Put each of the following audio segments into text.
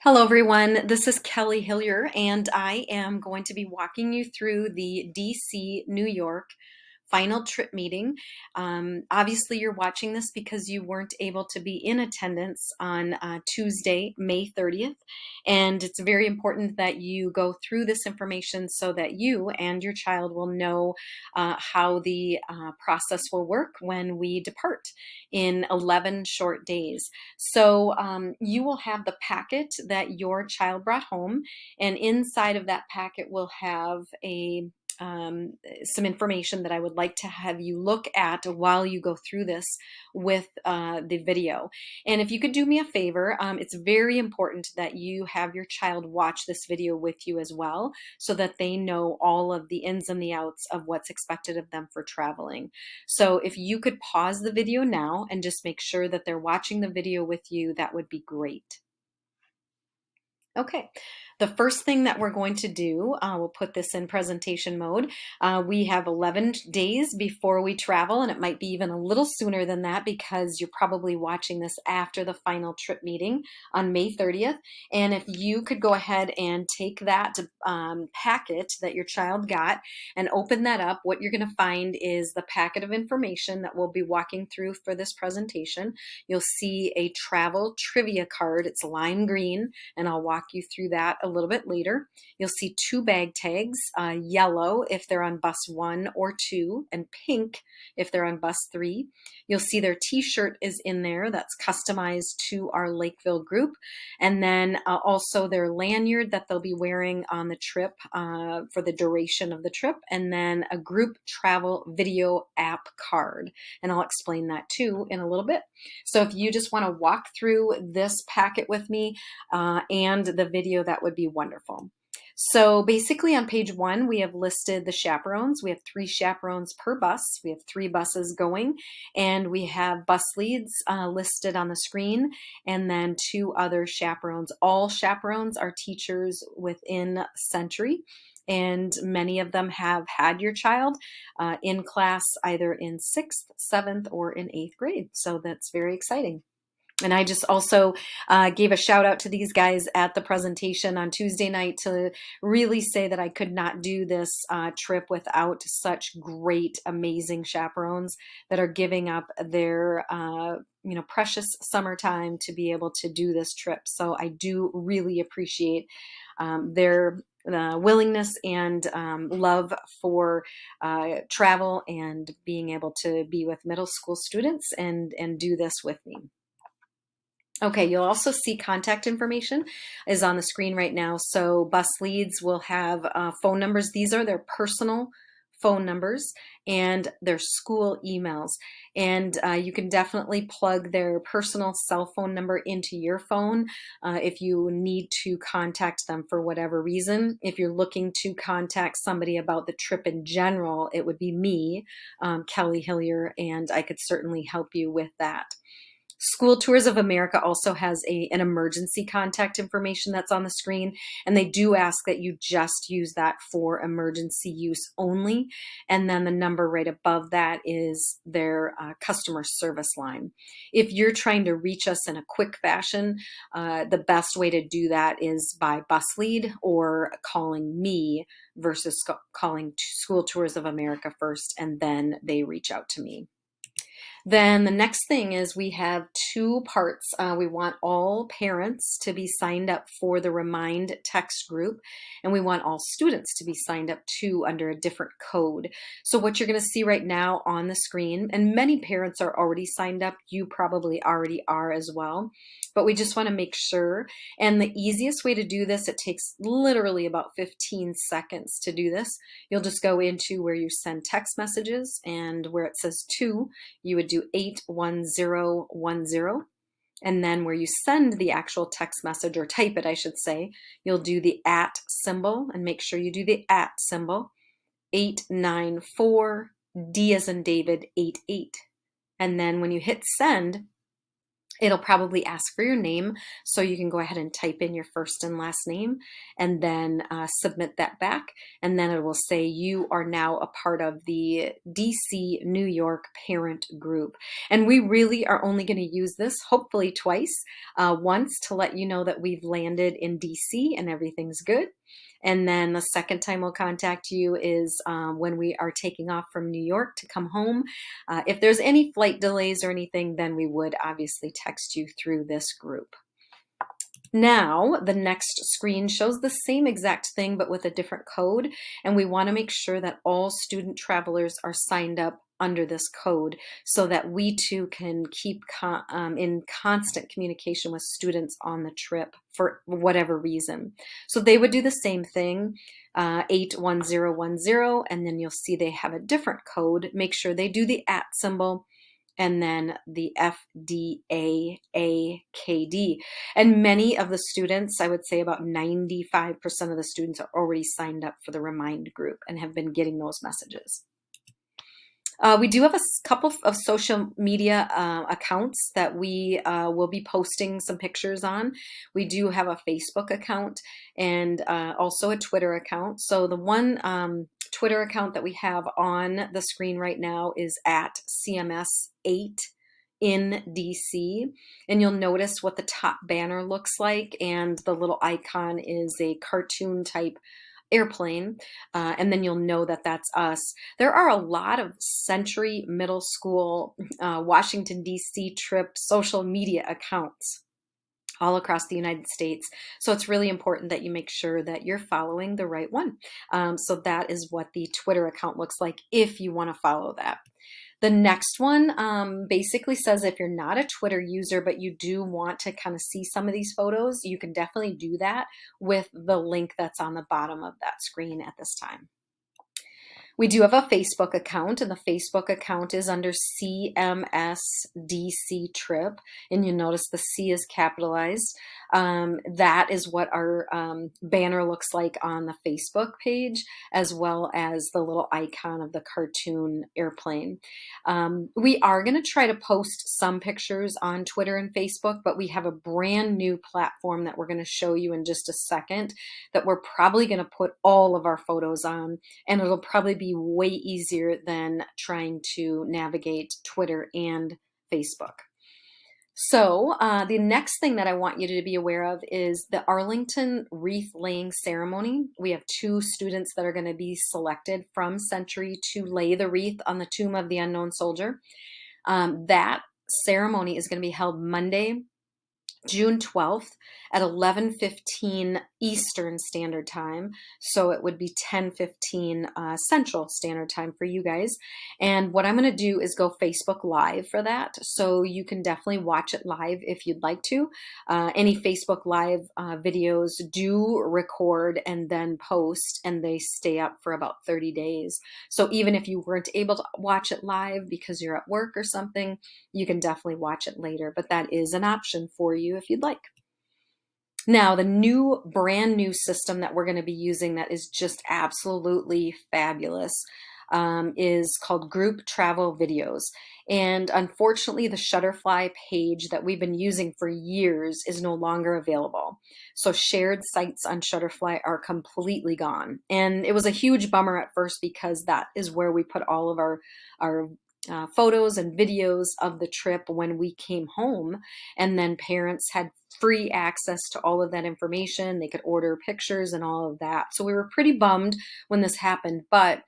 Hello everyone, this is Kelly Hillier and I am going to be walking you through the DC New York final trip meeting. Obviously you're watching this because you weren't able to be in attendance on Tuesday, May 30th, and it's very important that you go through this information so that you and your child will know how the process will work when we depart in 11 short days. So you will have the packet that your child brought home, and inside of that packet will have some information that I would like to have you look at while you go through this with the video. And if you could do me a favor, it's very important that you have your child watch this video with you as well, so that they know all of the ins and the outs of what's expected of them for traveling. So if you could pause the video now and just make sure that they're watching the video with you, that would be great. Okay, the first thing that we're going to do, we'll put this in presentation mode. We have 11 days before we travel, and it might be even a little sooner than that because you're probably watching this after the final trip meeting on May 30th. And if you could go ahead and take that packet that your child got and open that up, what you're going to find is the packet of information that we'll be walking through for this presentation. You'll see a travel trivia card. It's lime green, and I'll walk you through that a little bit later. You'll see two bag tags, yellow if they're on bus 1 or 2, and pink if they're on bus 3. You'll see their t-shirt is in there that's customized to our Lakeville group, and then also their lanyard that they'll be wearing on the trip for the duration of the trip, and then a group travel video app card, and I'll explain that too in a little bit. So if you just want to walk through this packet with me and the video, that would be wonderful. So basically on page 1, we have listed the chaperones. We have 3 chaperones per bus. We have 3 buses going, and we have bus leads listed on the screen, and then 2 other chaperones. All chaperones are teachers within Century, and many of them have had your child in class either in 6th, 7th, or in 8th grade. So that's very exciting. And I just also gave a shout out to these guys at the presentation on Tuesday night to really say that I could not do this trip without such great, amazing chaperones that are giving up their precious summertime to be able to do this trip. So I do really appreciate their willingness and love for travel and being able to be with middle school students and do this with me. Okay, you'll also see contact information is on the screen right now. So bus leads will have phone numbers. These are their personal phone numbers and their school emails. And you can definitely plug their personal cell phone number into your phone if you need to contact them for whatever reason. If you're looking to contact somebody about the trip in general, it would be me, Kelly Hillier, and I could certainly help you with that. School Tours of America also has an emergency contact information that's on the screen, and they do ask that you just use that for emergency use only. And then the number right above that is their customer service line. If you're trying to reach us in a quick fashion, the best way to do that is by bus lead or calling me versus calling School Tours of America first, and then they reach out to me. Then the next thing is we have 2 parts. We want all parents to be signed up for the Remind text group, and we want all students to be signed up too under a different code. So what you're going to see right now on the screen, and many parents are already signed up, you probably already are as well, but we just want to make sure. And the easiest way to do this, it takes literally about 15 seconds to do this. You'll just go into where you send text messages, and where it says to, you would do 81010, and then where you send the actual text message, or type it I should say, you'll do the @ symbol, and make sure you do the @ symbol, 894 D as in David 88, and then when you hit send, It'll probably ask for your name, so you can go ahead and type in your first and last name and then submit that back. And then it will say you are now a part of the DC New York parent group. And we really are only going to use this hopefully twice, once to let you know that we've landed in DC and everything's good. And then the second time we'll contact you is when we are taking off from New York to come home. If there's any flight delays or anything, then we would obviously text you through this group. Now, the next screen shows the same exact thing, but with a different code. And we want to make sure that all student travelers are signed up under this code so that we too can keep in constant communication with students on the trip for whatever reason. So they would do the same thing, 81010, and then you'll see they have a different code. Make sure they do the @ symbol and then the FDAAKD. And many of the students, I would say about 95% of the students are already signed up for the Remind group and have been getting those messages. We do have a couple of social media accounts that we will be posting some pictures on. We do have a Facebook account and also a Twitter account. So the one Twitter account that we have on the screen right now is at CMS8 in DC. And you'll notice what the top banner looks like, and the little icon is a cartoon type airplane, and then you'll know that that's us. There are a lot of Century Middle School, Washington, D.C. trip social media accounts all across the United States. So it's really important that you make sure that you're following the right one. So that is what the Twitter account looks like if you want to follow that. The next one basically says if you're not a Twitter user, but you do want to kind of see some of these photos, you can definitely do that with the link that's on the bottom of that screen at this time. We do have a Facebook account, and the Facebook account is under CMSDC Trip, and you notice the C is capitalized. That is what our banner looks like on the Facebook page, as well as the little icon of the cartoon airplane. We are going to try to post some pictures on Twitter and Facebook, but we have a brand new platform that we're going to show you in just a second that we're probably going to put all of our photos on, and it'll probably be way easier than trying to navigate Twitter and Facebook. So the next thing that I want you to be aware of is the Arlington wreath laying ceremony. We have 2 students that are going to be selected from Century to lay the wreath on the tomb of the unknown soldier. That ceremony is going to be held Monday, June 12th at 11:15 Eastern Standard Time. So it would be 10:15 Central Standard Time for you guys. And what I'm going to do is go Facebook Live for that. So you can definitely watch it live if you'd like to. Any Facebook Live videos do record and then post, and they stay up for about 30 days. So even if you weren't able to watch it live because you're at work or something, you can definitely watch it later. But that is an option for you if you'd like. Now, the brand new system that we're going to be using that is just absolutely fabulous is called Group Travel Videos. And unfortunately, the Shutterfly page that we've been using for years is no longer available. So shared sites on Shutterfly are completely gone. And it was a huge bummer at first because that is where we put all of our photos and videos of the trip when we came home, and then parents had free access to all of that information. They could order pictures and all of that. So we were pretty bummed when this happened, but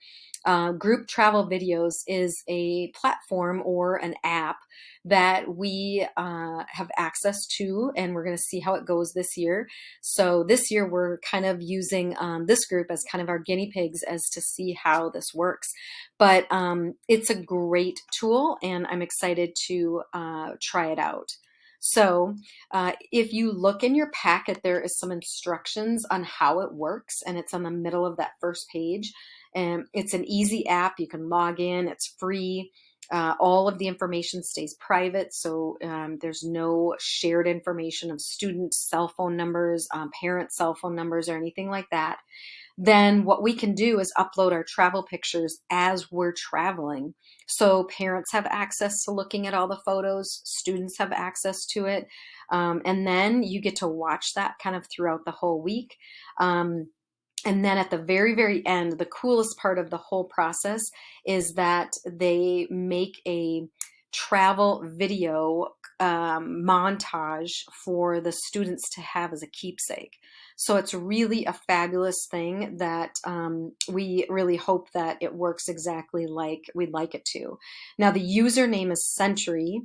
Group Travel Videos is a platform or an app that we have access to, and we're going to see how it goes this year. So this year we're kind of using this group as kind of our guinea pigs as to see how this works. But it's a great tool, and I'm excited to try it out. So if you look in your packet, there is some instructions on how it works, and it's on the middle of that first page. And it's an easy app. You can log in. It's free. All of the information stays private, so there's no shared information of students' cell phone numbers, parents' cell phone numbers, or anything like that. then what we can do is upload our travel pictures as we're traveling. So parents have access to looking at all the photos, students have access to it, and then you get to watch that kind of throughout the whole week. And then at the very, very end, the coolest part of the whole process is that they make a travel video montage for the students to have as a keepsake. So it's really a fabulous thing that we really hope that it works exactly like we'd like it to. Now, the username is Century,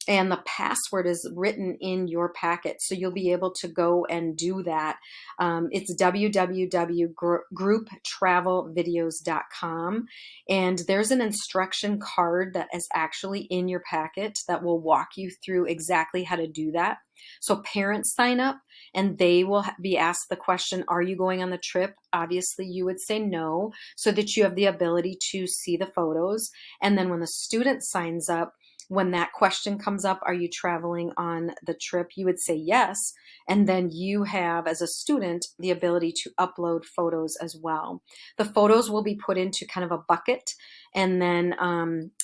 and the password is written in your packet. So you'll be able to go and do that. It's www.grouptravelvideos.com. And there's an instruction card that is actually in your packet that will walk you through exactly how to do that. So parents sign up and they will be asked the question, are you going on the trip? Obviously, you would say no, so that you have the ability to see the photos. And then when the student signs up, when that question comes up, are you traveling on the trip? You would say yes. And then you have, as a student, the ability to upload photos as well. The photos will be put into kind of a bucket, and then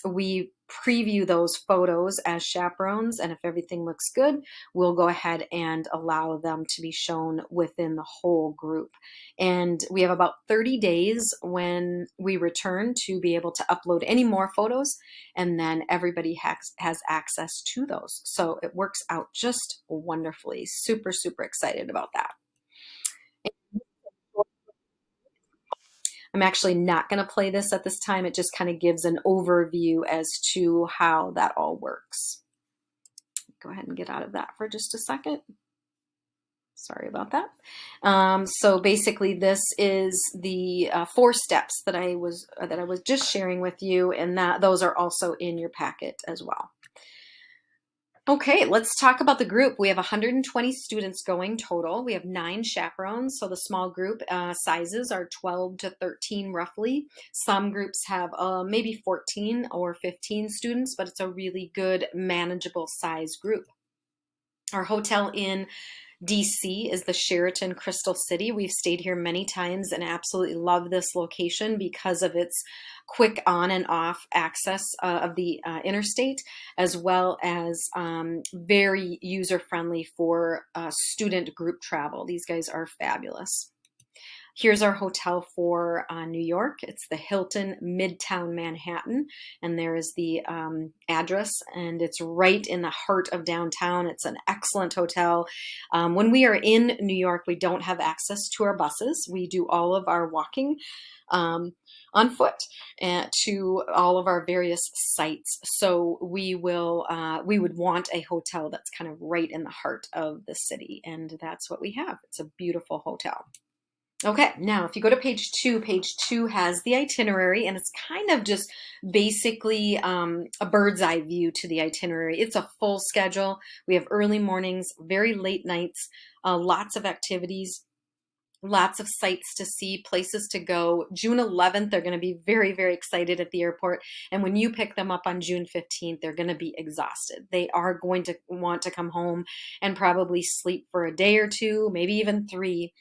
we preview those photos as chaperones. And if everything looks good, we'll go ahead and allow them to be shown within the whole group. And we have about 30 days when we return to be able to upload any more photos, and then everybody has access to those. So it works out just wonderfully. Super, super excited about that. I'm actually not going to play this at this time. It just kind of gives an overview as to how that all works. Go ahead and get out of that for just a second. Sorry about that. So basically, this is the 4 steps that I was just sharing with you, and that those are also in your packet as well. Okay, let's talk about the group. We have 120 students going total. We have 9 chaperones, so the small group sizes are 12 to 13 roughly. Some groups have maybe 14 or 15 students, but it's a really good manageable size group. Our hotel in DC is the Sheraton Crystal City. We've stayed here many times and absolutely love this location because of its quick on and off access of the interstate, as well as very user friendly for student group travel. These guys are fabulous. Here's our hotel for New York. It's the Hilton Midtown Manhattan, and there is the address, and it's right in the heart of downtown. It's an excellent hotel. When we are in New York, we don't have access to our buses. We do all of our walking on foot to all of our various sites. So we would want a hotel that's kind of right in the heart of the city, and that's what we have. It's a beautiful hotel. Okay, now if you go to page 2 has the itinerary, and it's kind of just basically a bird's eye view to the itinerary. It's a full schedule. We have early mornings, very late nights, lots of activities, lots of sights to see, places to go. June 11th, they're going to be very, very excited at the airport. And when you pick them up on June 15th, they're going to be exhausted. They are going to want to come home and probably sleep for a day or 2, maybe even 3.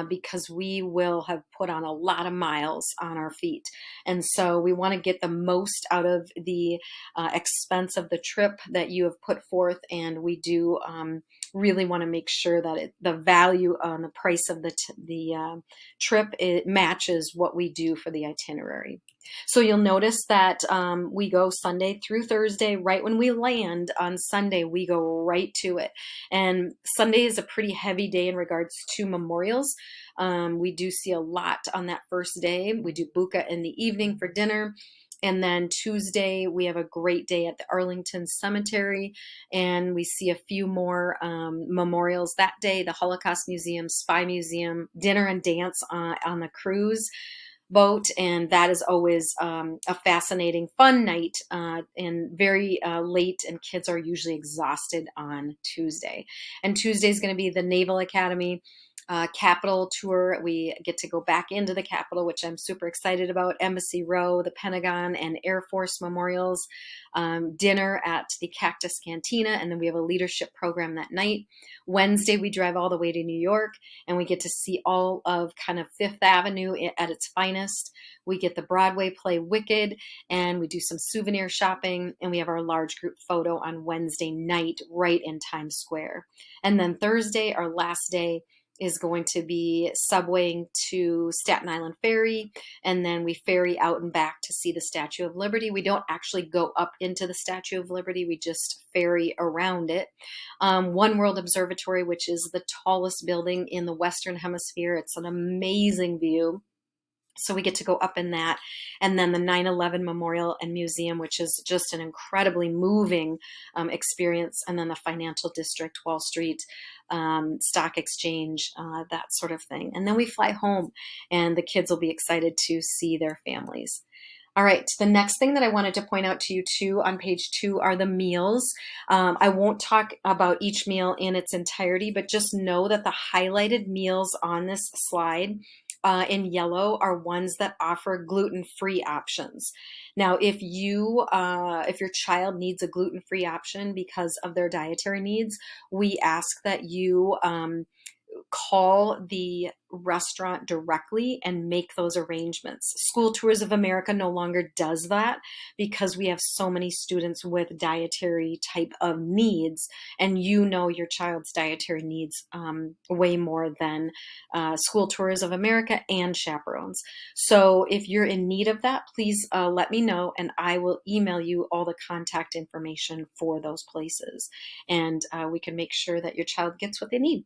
Because we will have put on a lot of miles on our feet. And so we want to get the most out of the expense of the trip that you have put forth. And we do really want to make sure that the value on the price of the trip, it matches what we do for the itinerary. So you'll notice that we go Sunday through Thursday. Right when we land on Sunday, we go right to it. And Sunday is a pretty heavy day in regards to memorials. We do see a lot on that first day. We do buka in the evening for dinner. And then Tuesday, we have a great day at the Arlington Cemetery, and we see a few more memorials that day, the Holocaust Museum, Spy Museum, dinner and dance on the cruise boat, and that is always a fascinating, fun night, and very late, and kids are usually exhausted on Tuesday. And Tuesday is going to be the Naval Academy. Capitol tour. We get to go back into the Capitol, which I'm super excited about. Embassy Row, the Pentagon, and Air Force memorials. Dinner at the Cactus Cantina, and then we have a leadership program that night. Wednesday, we drive all the way to New York, and we get to see all of kind of Fifth Avenue at its finest. We get the Broadway play Wicked, and we do some souvenir shopping, and we have our large group photo on Wednesday night right in Times Square. And then Thursday, our last day, is going to be subwaying to Staten Island Ferry, and then we ferry out and back to see the Statue of Liberty. We don't actually go up into the Statue of Liberty, we just ferry around it. One World Observatory, which is the tallest building in the Western Hemisphere. It's an amazing view. So we get to go up in that. And then the 9/11 Memorial and Museum, which is just an incredibly moving experience. And then the Financial District, Wall Street, Stock Exchange, that sort of thing. And then we fly home, and the kids will be excited to see their families. All right, the next thing that I wanted to point out to you too on page 2 are the meals. I won't talk about each meal in its entirety, but just know that the highlighted meals on this slide in yellow are ones that offer gluten-free options. Now, if your child needs a gluten-free option because of their dietary needs, we ask that you call the restaurant directly and make those arrangements. School Tours of America no longer does that because we have so many students with dietary type of needs, and you know your child's dietary needs way more than School Tours of America and chaperones. So if you're in need of that, please let me know, and I will email you all the contact information for those places, and we can make sure that your child gets what they need.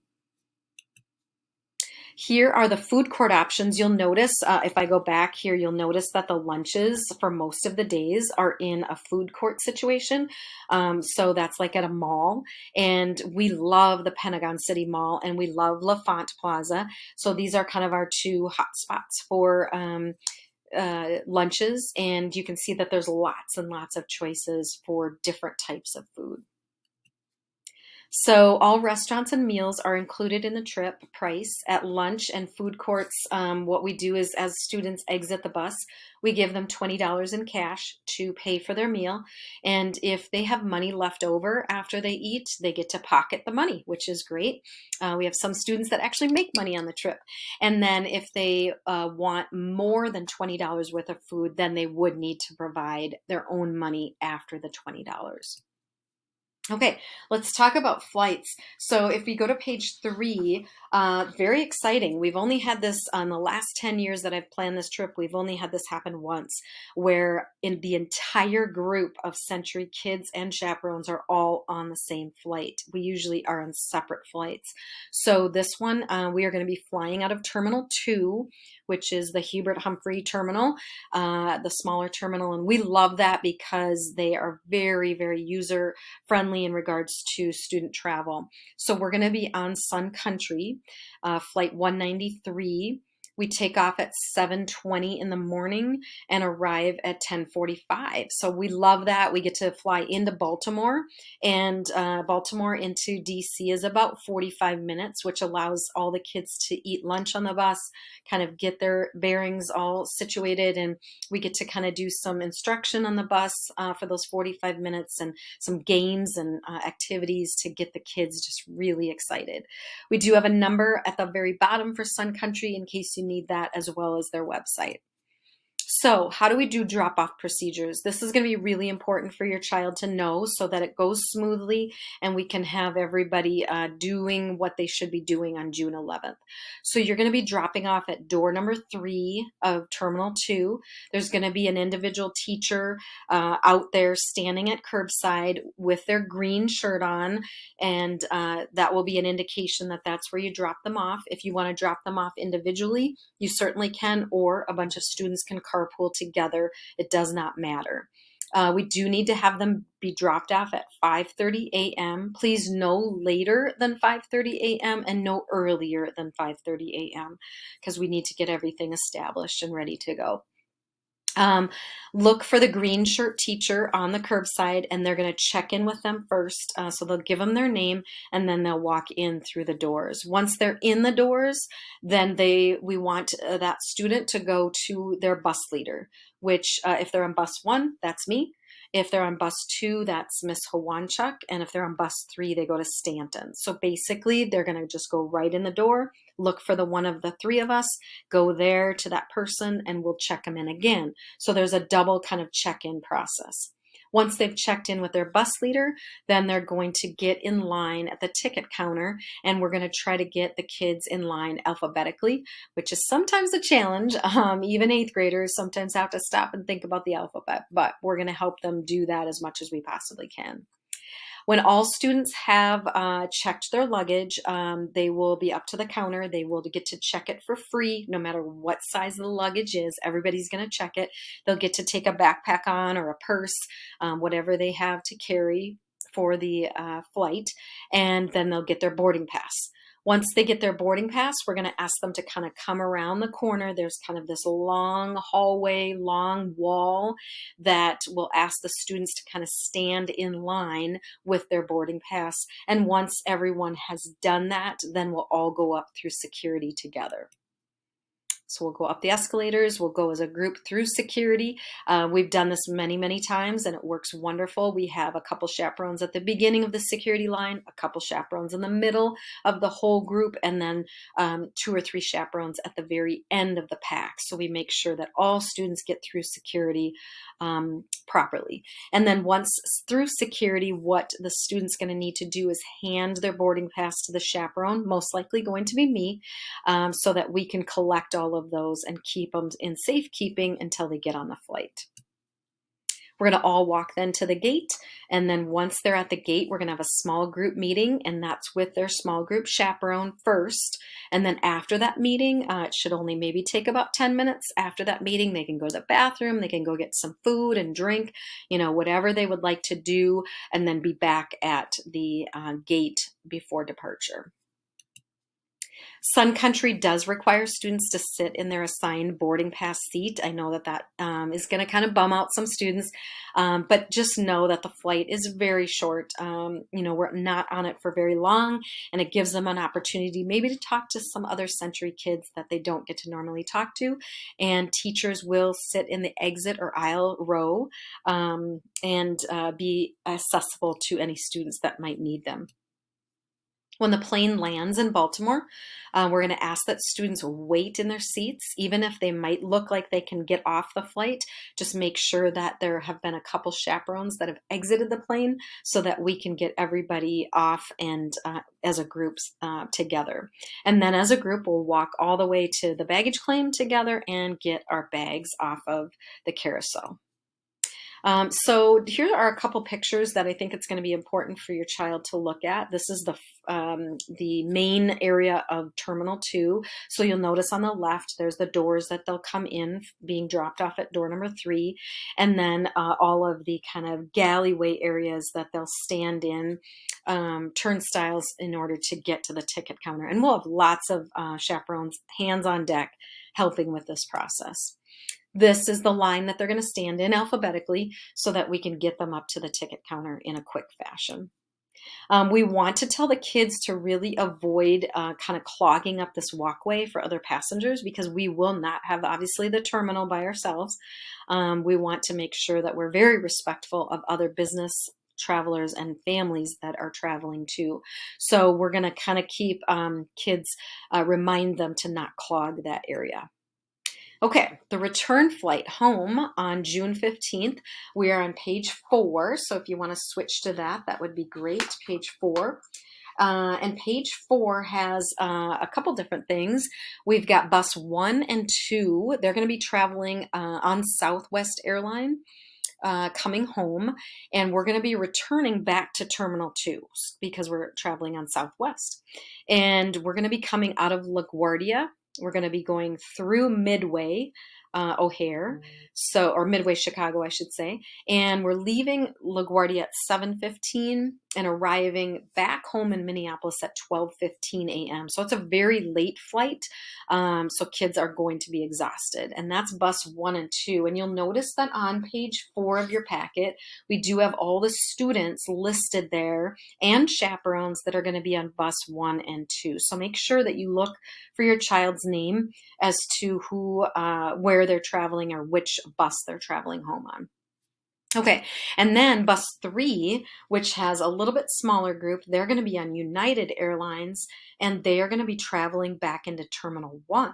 Here are the food court options. You'll notice, if I go back here, you'll notice that the lunches for most of the days are in a food court situation. So that's like at a mall. And we love the Pentagon City Mall, and we love LaFont Plaza. So these are kind of our two hot spots for lunches. And you can see that there's lots and lots of choices for different types of food. So all restaurants and meals are included in the trip price. At lunch and food courts, what we do is as students exit the bus, we give them $20 in cash to pay for their meal. And if they have money left over after they eat, they get to pocket the money, which is great. We have some students that actually make money on the trip. And then if they want more than $20 worth of food, then they would need to provide their own money after the $20. Okay, let's talk about flights. So if we go to page 3, very exciting. We've only had this on the last 10 years that I've planned this trip. We've only had this happen once, where in the entire group of Century kids and chaperones are all on the same flight. We usually are on separate flights. So this one, we are going to be flying out of Terminal 2, which is the Hubert Humphrey terminal, the smaller terminal. And we love that because they are very, very user friendly in regards to student travel. So we're going to be on Sun Country, flight 193. We take off at 7:20 in the morning and arrive at 10:45. So we love that. We get to fly into Baltimore, and Baltimore into DC is about 45 minutes, which allows all the kids to eat lunch on the bus, kind of get their bearings all situated, and we get to kind of do some instruction on the bus for those 45 minutes and some games and activities to get the kids just really excited. We do have a number at the very bottom for Sun Country in case you need that, as well as their website. So how do we do drop-off procedures? This is going to be really important for your child to know so that it goes smoothly and we can have everybody doing what they should be doing on June 11th. So you're going to be dropping off at door number 3 of Terminal 2. There's going to be an individual teacher out there standing at curbside with their green shirt on, and that will be an indication that that's where you drop them off. If you want to drop them off individually, you certainly can, or a bunch of students can carpool together. It does not matter. We do need to have them be dropped off at 5:30 a.m. Please no later than 5:30 a.m. and no earlier than 5:30 a.m. because we need to get everything established and ready to go. Um, Look for the green shirt teacher on the curbside, and they're going to check in with them first. So they'll give them their name, and then they'll walk in through the doors. Once they're in the doors, then we want that student to go to their bus leader, which if they're on bus 1, that's me. If they're on bus 2, that's Miss Hawanchuk. And if they're on bus 3, they go to Stanton. So basically, they're going to just go right in the door, look for the one of the 3 of us, go there to that person, and we'll check them in again. So there's a double kind of check-in process. Once they've checked in with their bus leader, then they're going to get in line at the ticket counter, and we're going to try to get the kids in line alphabetically, which is sometimes a challenge. Even 8th graders sometimes have to stop and think about the alphabet, but we're going to help them do that as much as we possibly can. When all students have checked their luggage, they will be up to the counter. They will get to check it for free, no matter what size the luggage is. Everybody's going to check it. They'll get to take a backpack on or a purse, whatever they have to carry for the flight, and then they'll get their boarding pass. Once they get their boarding pass, we're going to ask them to kind of come around the corner. There's kind of this long hallway, long wall that will ask the students to kind of stand in line with their boarding pass. And once everyone has done that, then we'll all go up through security together. So we'll go up the escalators, we'll go as a group through security. We've done this many, many times, and it works wonderful. We have a couple chaperones at the beginning of the security line, a couple chaperones in the middle of the whole group, and then 2 or 3 chaperones at the very end of the pack. So we make sure that all students get through security properly. And then once through security, what the student's going to need to do is hand their boarding pass to the chaperone, most likely going to be me, so that we can collect all of those and keep them in safekeeping until they get on the flight. We're going to all walk then to the gate, and then once they're at the gate, we're going to have a small group meeting, and that's with their small group chaperone first. And then after that meeting, it should only maybe take about 10 minutes. After that meeting, they can go to the bathroom, they can go get some food and drink, whatever they would like to do, and then be back at the gate before departure. Sun Country does require students to sit in their assigned boarding pass seat. I know that is going to kind of bum out some students, but just know that the flight is very short. We're not on it for very long, and it gives them an opportunity maybe to talk to some other Century kids that they don't get to normally talk to. And teachers will sit in the exit or aisle row and be accessible to any students that might need them. When the plane lands in Baltimore, we're going to ask that students wait in their seats, even if they might look like they can get off the flight. Just make sure that there have been a couple chaperones that have exited the plane so that we can get everybody off and as a group together. And then as a group, we'll walk all the way to the baggage claim together and get our bags off of the carousel. So here are a couple pictures that I think it's going to be important for your child to look at. This is the main area of Terminal 2. So you'll notice on the left, there's the doors that they'll come in, being dropped off at door number 3. And then all of the kind of galleyway areas that they'll stand in, turnstiles in order to get to the ticket counter. And we'll have lots of chaperones, hands on deck, helping with this process. This is the line that they're going to stand in alphabetically so that we can get them up to the ticket counter in a quick fashion. We want to tell the kids to really avoid kind of clogging up this walkway for other passengers, because we will not have, obviously, the terminal by ourselves. We want to make sure that we're very respectful of other business travelers and families that are traveling too. So we're going to kind of keep kids, remind them to not clog that area. Okay, the return flight home on June 15th. We are on page 4, so if you want to switch to that, that would be great, page 4. And page 4 has a couple different things. We've got bus 1 and 2. They're going to be traveling on Southwest Airline. Coming home, and we're going to be returning back to Terminal 2 because we're traveling on Southwest. And we're going to be coming out of LaGuardia. We're going to be going through Midway, O'Hare, or Midway Chicago, I should say. And we're leaving LaGuardia at 7:15 and arriving back home in Minneapolis at 12:15 a.m. So it's a very late flight. So kids are going to be exhausted. And that's bus 1 and 2. And you'll notice that on page 4 of your packet, we do have all the students listed there and chaperones that are going to be on bus 1 and 2. So make sure that you look for your child's name as to where they're traveling or which bus they're traveling home on. Okay, and then bus 3, which has a little bit smaller group, they're going to be on United Airlines, and they are going to be traveling back into Terminal 1,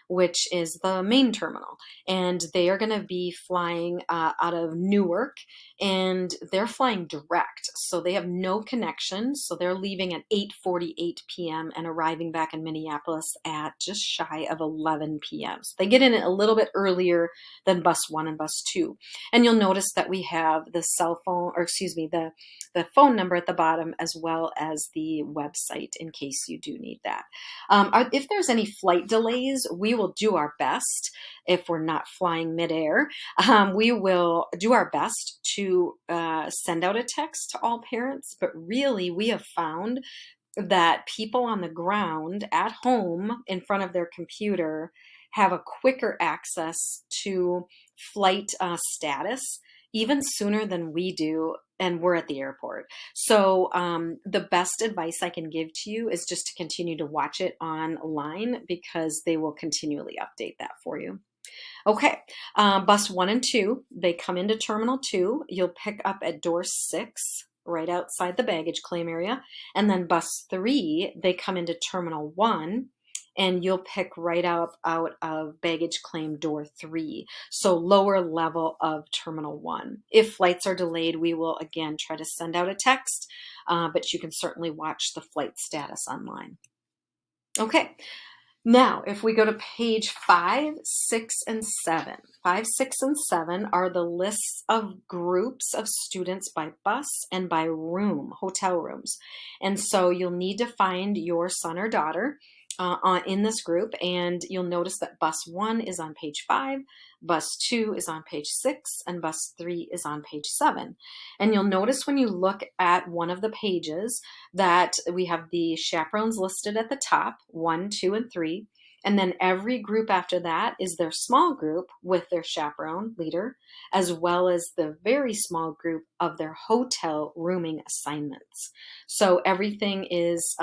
which is the main terminal. And they are going to be flying out of Newark, and they're flying direct. So they have no connection. So they're leaving at 8:48 p.m. and arriving back in Minneapolis at just shy of 11 p.m. So they get in a little bit earlier than bus 1 and bus 2. And you'll notice that we have the cell phone, or excuse me, the phone number at the bottom, as well as the website in case you do need that. If there's any flight delays, we will do our best. If we're not flying midair, we will do our best to send out a text to all parents. But really, we have found that people on the ground at home in front of their computer have a quicker access to flight status even sooner than we do, and we're at the airport. So the best advice I can give to you is just to continue to watch it online, because they will continually update that for you. Okay, bus 1 and 2, they come into Terminal 2. You'll pick up at door 6, right outside the baggage claim area. And then bus 3, they come into Terminal 1, and you'll pick right out of baggage claim door 3. So lower level of Terminal 1. If flights are delayed, we will again try to send out a text, but you can certainly watch the flight status online. Okay. Now, if we go to page 5, 6, and 7, 5, 6, and 7 are the lists of groups of students by bus and by room, hotel rooms. And so you'll need to find your son or daughter in this group, and you'll notice that bus 1 is on page 5, bus 2 is on page 6, and bus 3 is on page 7. And you'll notice when you look at one of the pages that we have the chaperones listed at the top, 1, 2, and 3. And then every group after that is their small group with their chaperone leader, as well as the very small group of their hotel rooming assignments. So everything is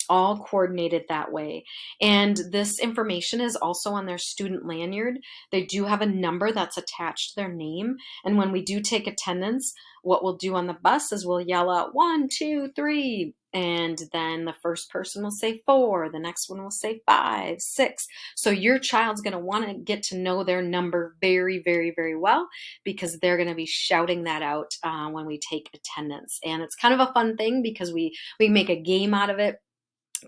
all coordinated that way. And this information is also on their student lanyard. They do have a number that's attached to their name. And when we do take attendance, what we'll do on the bus is we'll yell out 1, 2, 3. And then the first person will say 4, the next one will say 5, 6. So your child's going to want to get to know their number very, very, very well, because they're going to be shouting that out when we take attendance. And it's kind of a fun thing because we make a game out of it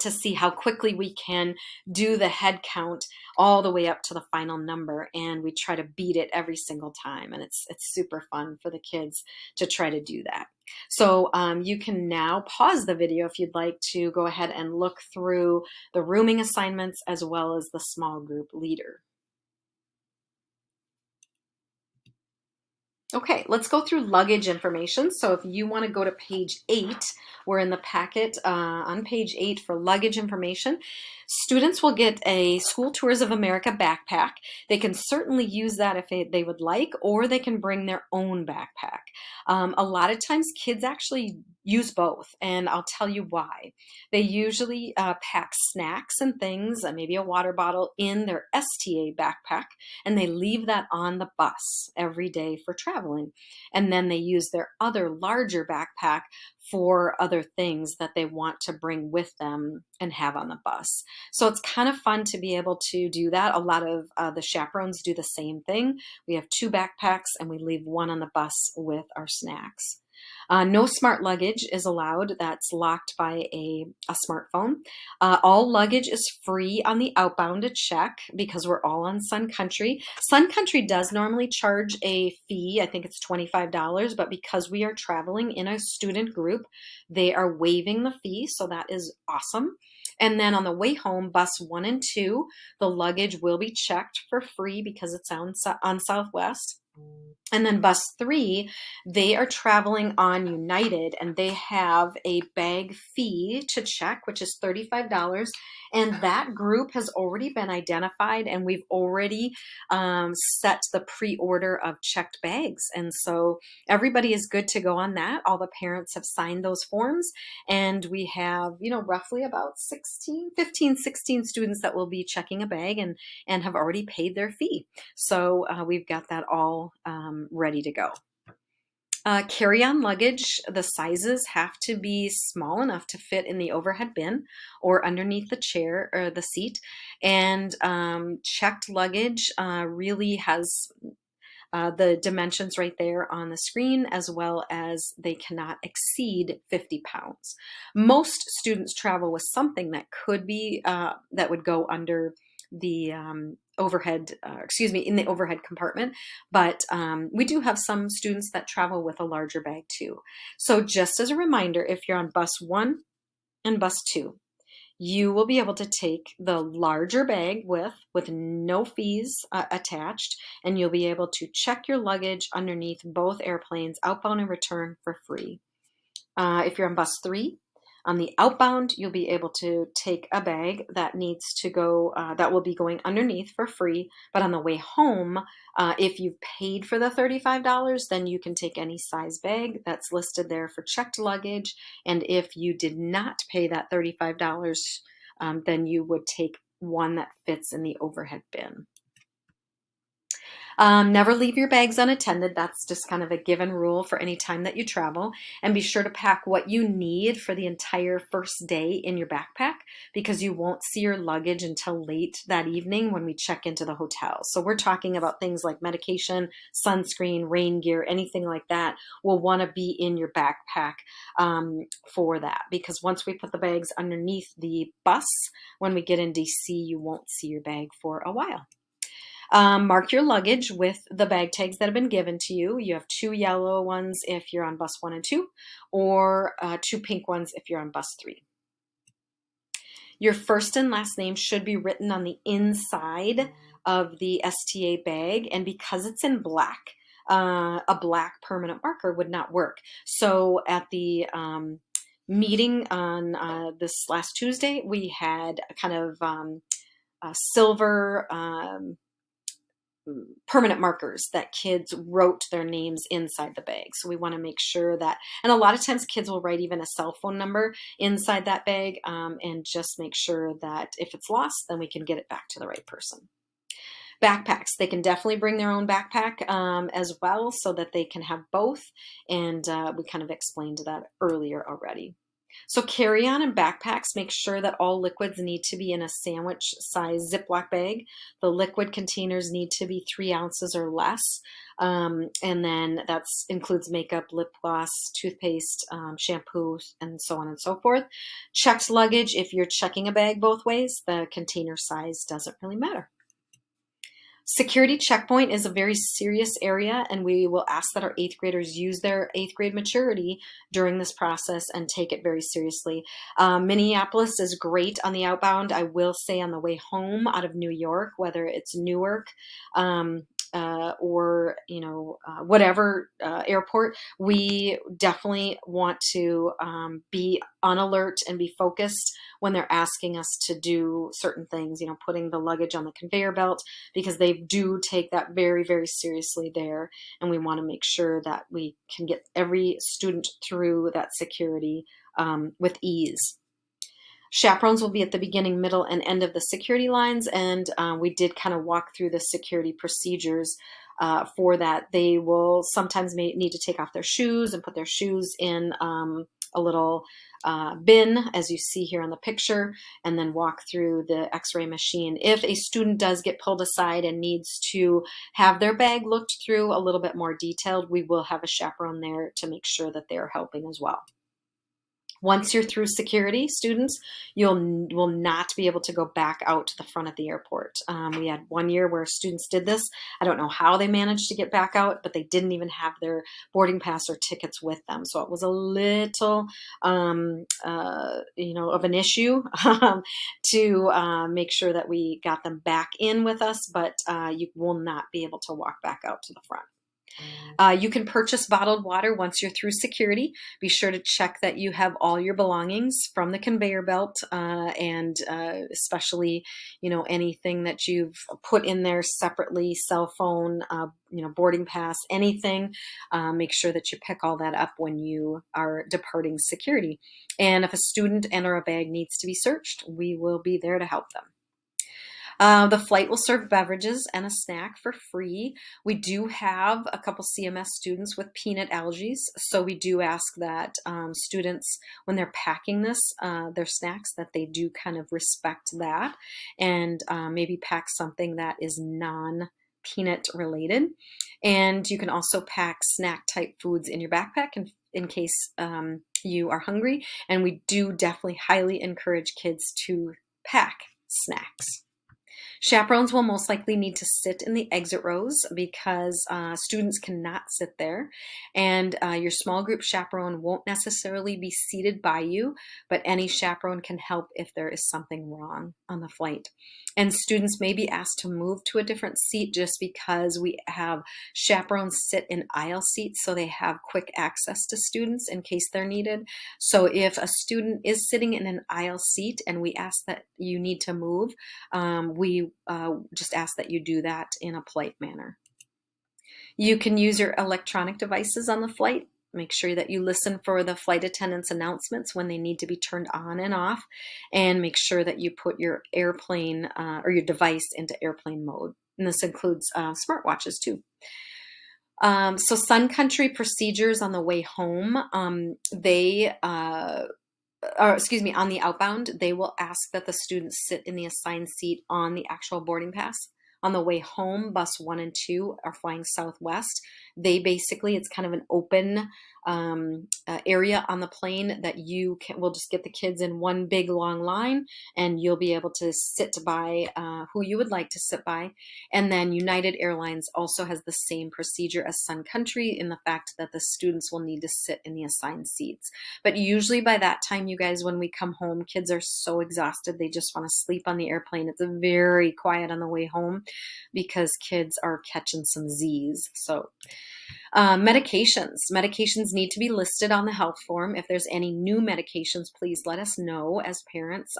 to see how quickly we can do the head count all the way up to the final number, and we try to beat it every single time. And it's super fun for the kids to try to do that. So you can now pause the video if you'd like to go ahead and look through the rooming assignments as well as the small group leader. Okay, let's go through luggage information. So if you want to go to page 8, we're in the packet on page 8 for luggage information. Students will get a School Tours of America backpack. They can certainly use that if they would like, or they can bring their own backpack. A lot of times kids actually use both, and I'll tell you why. They usually pack snacks and things, maybe a water bottle, in their STA backpack, and they leave that on the bus every day for traveling. And then they use their other larger backpack for other things that they want to bring with them and have on the bus. So it's kind of fun to be able to do that. A lot of the chaperones do the same thing. We have 2 backpacks and we leave one on the bus with our snacks. No smart luggage is allowed. That's locked by a smartphone. All luggage is free on the outbound to check because we're all on Sun Country. Sun Country does normally charge a fee. I think it's $25, but because we are traveling in a student group, they are waiving the fee, so that is awesome. And then on the way home, bus 1 and 2, the luggage will be checked for free because it's on Southwest. And then bus 3, they are traveling on United, and they have a bag fee to check, which is $35. And that group has already been identified, and we've already set the pre-order of checked bags. And so everybody is good to go on that. All the parents have signed those forms, and we have, roughly about 16 students that will be checking a bag and have already paid their fee. So we've got that all ready to go. Carry-on luggage, the sizes have to be small enough to fit in the overhead bin or underneath the chair or the seat. And checked luggage really has the dimensions right there on the screen, as well as they cannot exceed 50 pounds. Most students travel with something that could be, that would go under the in the overhead compartment. But we do have some students that travel with a larger bag too. So just as a reminder, if you're on bus 1 and bus 2, you will be able to take the larger bag with no fees attached, and you'll be able to check your luggage underneath both airplanes, outbound and return, for free. If you're on bus 3, on the outbound, you'll be able to take a bag that needs to go, that will be going underneath for free. But on the way home, if you've paid for the $35, then you can take any size bag that's listed there for checked luggage. And if you did not pay that $35, then you would take one that fits in the overhead bin. Never leave your bags unattended. That's just kind of a given rule for any time that you travel. And be sure to pack what you need for the entire first day in your backpack, because you won't see your luggage until late that evening when we check into the hotel. So we're talking about things like medication, sunscreen, rain gear, anything like that will want to be in your backpack for that. Because once we put the bags underneath the bus, when we get in DC, you won't see your bag for a while. Mark your luggage with the bag tags that have been given to you. You have 2 yellow ones if you're on bus 1 and 2, or 2 pink ones if you're on bus 3. Your first and last name should be written on the inside of the STA bag, and because it's in black, a black permanent marker would not work. So at the meeting on this last Tuesday, we had a kind of silver permanent markers that kids wrote their names inside the bag. So we want to make sure that, and a lot of times kids will write even a cell phone number inside that bag, and just make sure that if it's lost, then we can get it back to the right person. Backpacks, they can definitely bring their own backpack as well, so that they can have both. And we kind of explained that earlier already. So carry-on and backpacks, make sure that all liquids need to be in a sandwich size Ziploc bag. The liquid containers need to be 3 ounces or less. And then that includes makeup, lip gloss, toothpaste, shampoo, and so on and so forth. Checked luggage, if you're checking a bag both ways, the container size doesn't really matter. Security checkpoint is a very serious area, and we will ask that our 8th graders use their 8th grade maturity during this process and take it very seriously. Minneapolis is great on the outbound. I will say on the way home out of New York, whether it's Newark, or whatever airport, we definitely want to be on alert and be focused when they're asking us to do certain things, putting the luggage on the conveyor belt, because they do take that very, very seriously there. And we want to make sure that we can get every student through that security with ease. Chaperones will be at the beginning, middle, and end of the security lines, and we did kind of walk through the security procedures for that. They will sometimes need to take off their shoes and put their shoes in a little bin, as you see here on the picture, and then walk through the x-ray machine. If a student does get pulled aside and needs to have their bag looked through a little bit more detailed, we will have a chaperone there to make sure that they're helping as well. Once you're through security, students, you'll will not be able to go back out to the front of the airport. We had one year where students did this. I don't know how they managed to get back out, but they didn't even have their boarding pass or tickets with them. So it was a little, of an issue to make sure that we got them back in with us, but you will not be able to walk back out to the front. You can purchase bottled water once you're through security. Be sure to check that you have all your belongings from the conveyor belt, and especially, anything that you've put in there separately, cell phone, boarding pass, anything. Make sure that you pick all that up when you are departing security. And if a student and or a bag needs to be searched, we will be there to help them. The flight will serve beverages and a snack for free. We do have a couple CMS students with peanut allergies, so we do ask that students, when they're packing their snacks, that they do kind of respect that and maybe pack something that is non-peanut related. And you can also pack snack type foods in your backpack in case you are hungry. And we do definitely highly encourage kids to pack snacks. Chaperones will most likely need to sit in the exit rows because students cannot sit there. And your small group chaperone won't necessarily be seated by you, but any chaperone can help if there is something wrong on the flight. And students may be asked to move to a different seat just because we have chaperones sit in aisle seats so they have quick access to students in case they're needed. So if a student is sitting in an aisle seat and we ask that you need to move, we just ask that you do that in a polite manner. You can use your electronic devices on the flight. Make sure that you listen for the flight attendant's announcements when they need to be turned on and off, and make sure that you put your airplane or your device into airplane mode. And this includes smartwatches too. So Sun Country procedures on the way home, on the outbound, they will ask that the students sit in the assigned seat on the actual boarding pass. On the way home, bus 1 and 2 are flying Southwest. It's kind of an open area on the plane that we'll just get the kids in one big long line, and you'll be able to sit by who you would like to sit by. And then United Airlines also has the same procedure as Sun Country in the fact that the students will need to sit in the assigned seats. But usually by that time, you guys, when we come home, kids are so exhausted, they just want to sleep on the airplane. It's very quiet on the way home because kids are catching some Z's. So medications need to be listed on the health form. If there's any new medications, please let us know as parents,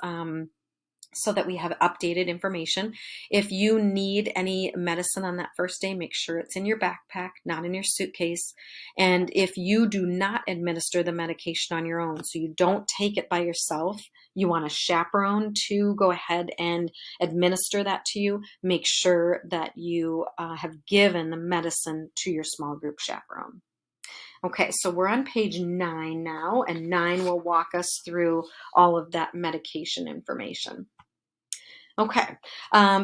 so that we have updated information. If you need any medicine on that first day, make sure it's in your backpack, not in your suitcase. And if you do not administer the medication on your own, so you don't take it by yourself, you want a chaperone to go ahead and administer that to you, make sure that you have given the medicine to your small group chaperone. Okay, so we're on page 9 now, and 9 will walk us through all of that medication information. Okay,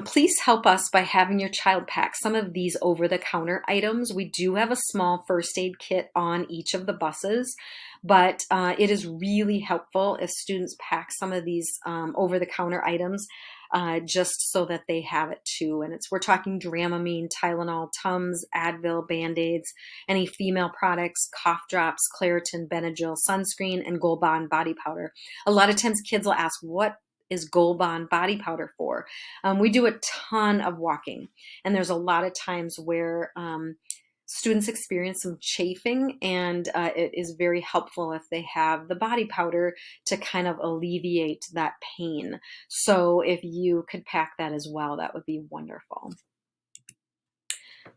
please help us by having your child pack some of these over-the-counter items. We do have a small first aid kit on each of the buses, but it is really helpful if students pack some of these over-the-counter items just so that they have it too. And we're talking Dramamine, Tylenol, Tums, Advil, Band-Aids, any female products, cough drops, Claritin, Benadryl, sunscreen, and Gold Bond body powder. A lot of times kids will ask, what is Gold Bond body powder for? We do a ton of walking, and there's a lot of times where students experience some chafing, and it is very helpful if they have the body powder to kind of alleviate that pain. So if you could pack that as well, that would be wonderful.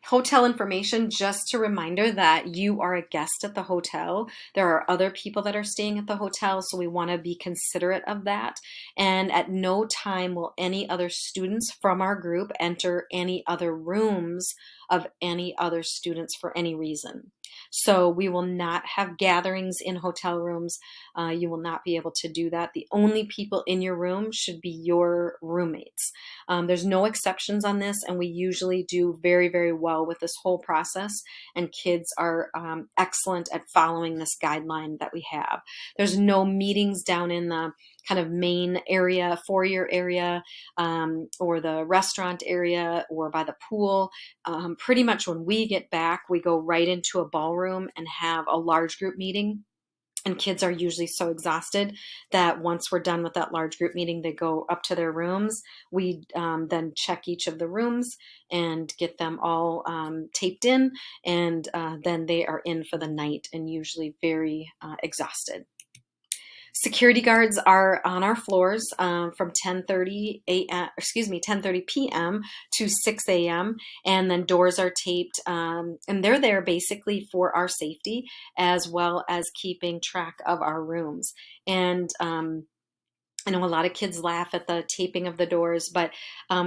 Hotel information, just a reminder that you are a guest at the hotel. There are other people that are staying at the hotel, so we want to be considerate of that. And at no time will any other students from our group enter any other rooms of any other students for any reason. So we will not have gatherings in hotel rooms. You will not be able to do that. The only people in your room should be your roommates. There's no exceptions on this, and we usually do very, very well with this whole process, and kids are excellent at following this guideline that we have. There's no meetings down in the kind of main area, foyer area, or the restaurant area, or by the pool. Pretty much when we get back, we go right into a ballroom and have a large group meeting. And kids are usually so exhausted that once we're done with that large group meeting, they go up to their rooms. We then check each of the rooms and get them all taped in, and then they are in for the night and usually very exhausted. Security guards are on our floors from 10:30 p.m. to 6 a.m. And then doors are taped, and they're there basically for our safety as well as keeping track of our rooms. And I know a lot of kids laugh at the taping of the doors, but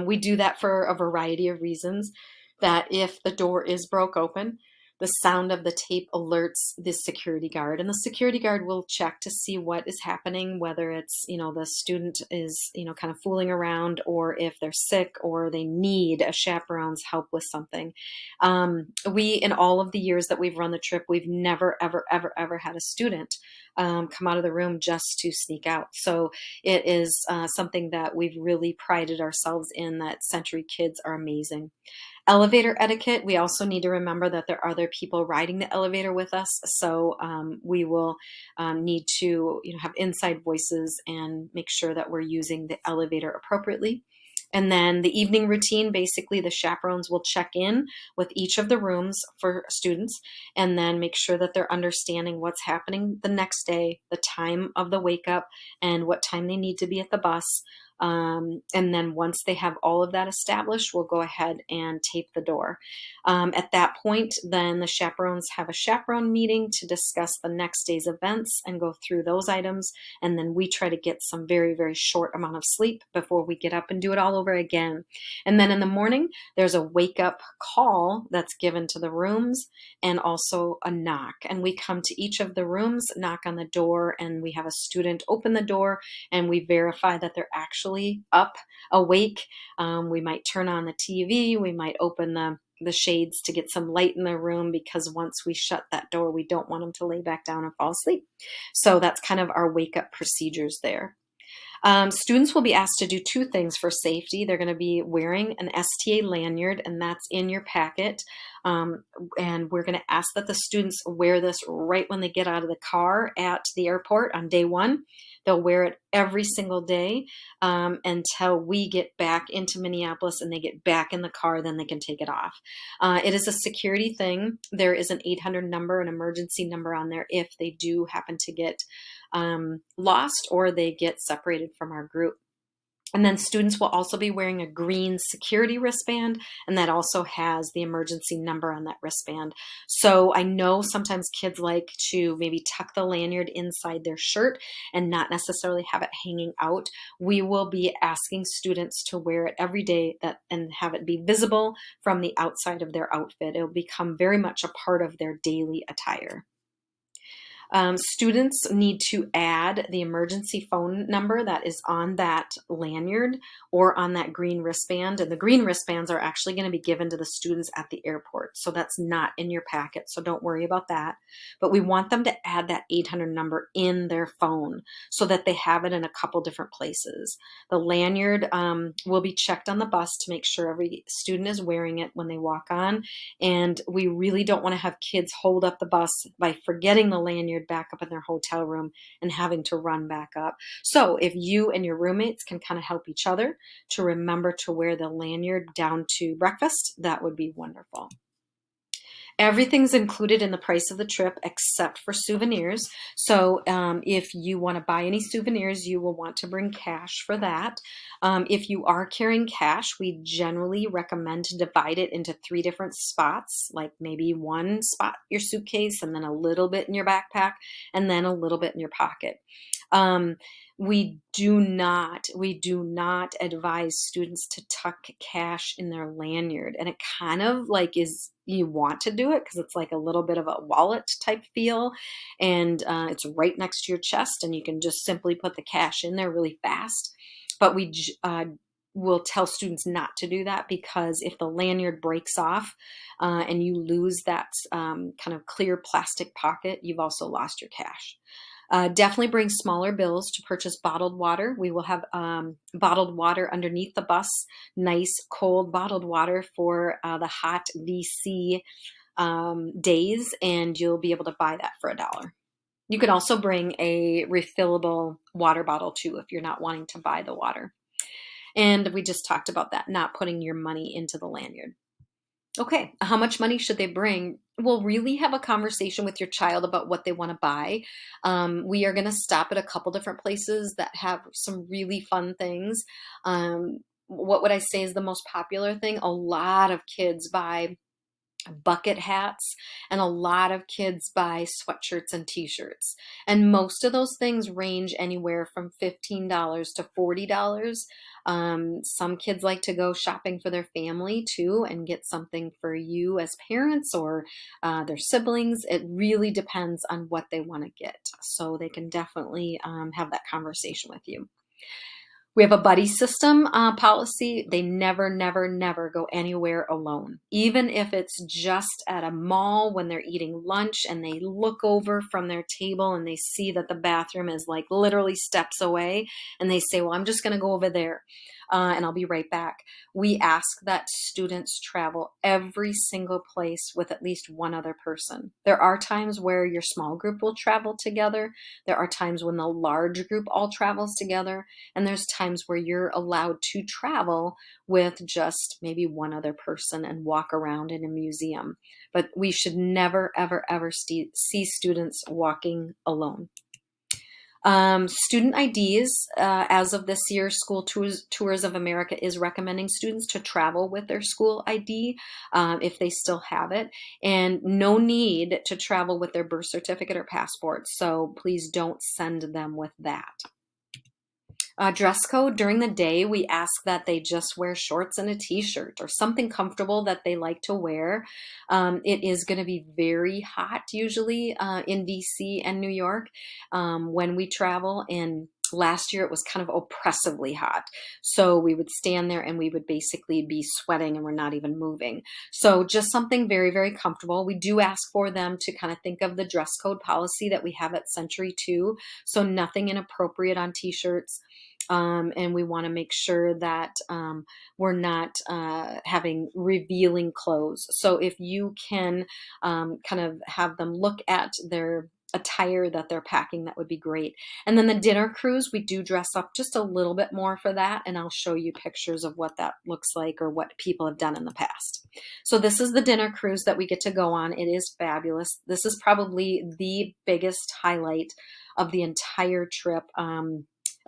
we do that for a variety of reasons. That if the door is broke open, the sound of the tape alerts the security guard, and the security guard will check to see what is happening, whether it's, the student is, kind of fooling around, or if they're sick or they need a chaperone's help with something. In all of the years that we've run the trip, we've never, ever, ever, ever had a student come out of the room just to sneak out. So it is something that we've really prided ourselves in, that Century kids are amazing. Elevator etiquette, we also need to remember that there are other people riding the elevator with us. So we will need to have inside voices and make sure that we're using the elevator appropriately. And then the evening routine, basically the chaperones will check in with each of the rooms for students and then make sure that they're understanding what's happening the next day, the time of the wake up, and what time they need to be at the bus. And then once they have all of that established, we'll go ahead and tape the door. At that point, then the chaperones have a chaperone meeting to discuss the next day's events and go through those items. And then we try to get some very, very short amount of sleep before we get up and do it all over again. And then in the morning, there's a wake up call that's given to the rooms, and also a knock. And we come to each of the rooms, knock on the door, and we have a student open the door, and we verify that they're actually up, awake. We might turn on the TV. We might open the shades to get some light in the room, because once we shut that door, we don't want them to lay back down and fall asleep. So that's kind of our wake up procedures there. Students will be asked to do two things for safety. They're going to be wearing an STA lanyard, and that's in your packet. And we're going to ask that the students wear this right when they get out of the car at the airport on day one. They'll wear it every single day until we get back into Minneapolis and they get back in the car, then they can take it off. It is a security thing. There is an 800 number, an emergency number on there if they do happen to get lost or they get separated from our group. And then students will also be wearing a green security wristband, and that also has the emergency number on that wristband. So I know sometimes kids like to maybe tuck the lanyard inside their shirt and not necessarily have it hanging out. We will be asking students to wear it every day and have it be visible from the outside of their outfit. It'll become very much a part of their daily attire. Students need to add the emergency phone number that is on that lanyard or on that green wristband. And the green wristbands are actually going to be given to the students at the airport. So that's not in your packet. So don't worry about that. But we want them to add that 800 number in their phone so that they have it in a couple different places. The lanyard will be checked on the bus to make sure every student is wearing it when they walk on. And we really don't want to have kids hold up the bus by forgetting the lanyard back up in their hotel room and having to run back up. So if you and your roommates can kind of help each other to remember to wear the lanyard down to breakfast, that would be wonderful. Everything's included in the price of the trip except for souvenirs. So if you want to buy any souvenirs, you will want to bring cash for that. If you are carrying cash, we generally recommend to divide it into 3 different spots, like maybe one spot your suitcase, and then a little bit in your backpack, and then a little bit in your pocket. Um, we do not advise students to tuck cash in their lanyard. And it kind of like is, you want to do it because it's like a little bit of a wallet type feel. And it's right next to your chest, and you can just simply put the cash in there really fast. But will tell students not to do that, because if the lanyard breaks off and you lose that kind of clear plastic pocket, you've also lost your cash. Definitely bring smaller bills to purchase bottled water. We will have bottled water underneath the bus, nice cold bottled water for the hot DC days, and you'll be able to buy that for $1. You can also bring a refillable water bottle too if you're not wanting to buy the water. And we just talked about that, not putting your money into the lanyard. Okay, how much money should they bring? Well, really have a conversation with your child about what they want to buy. We are going to stop at a couple different places that have some really fun things. What would I say is the most popular thing? A lot of kids buy bucket hats, and a lot of kids buy sweatshirts and t-shirts, and most of those things range anywhere from $15 to $40. Some kids like to go shopping for their family too and get something for you as parents or their siblings. It really depends on what they want to get, so they can definitely have that conversation with you. We have a buddy system policy. They never, never, never go anywhere alone. Even if it's just at a mall when they're eating lunch and they look over from their table and they see that the bathroom is like literally steps away, and they say, well, I'm just going to go over there and I'll be right back. We ask that students travel every single place with at least one other person. There are times where your small group will travel together. There are times when the large group all travels together. And there's times where you're allowed to travel with just maybe one other person and walk around in a museum. But we should never, ever, ever see students walking alone. Student IDs, as of this year, Tours of America is recommending students to travel with their school ID if they still have it, and no need to travel with their birth certificate or passport, so please don't send them with that. Dress code during the day, we ask that they just wear shorts and a t-shirt or something comfortable that they like to wear. It is going to be very hot usually in DC and New York when we travel, and last year it was kind of oppressively hot. So we would stand there and we would basically be sweating and we're not even moving. So just something very, very comfortable. We do ask for them to kind of think of the dress code policy that we have at Century 2. So nothing inappropriate on t-shirts. And we want to make sure that we're not having revealing clothes. So if you can kind of have them look at their attire that they're packing, that would be great. And then the dinner cruise, we do dress up just a little bit more for that, and I'll show you pictures of what that looks like or what people have done in the past. So this is the dinner cruise that we get to go on. It is fabulous. This is probably the biggest highlight of the entire trip.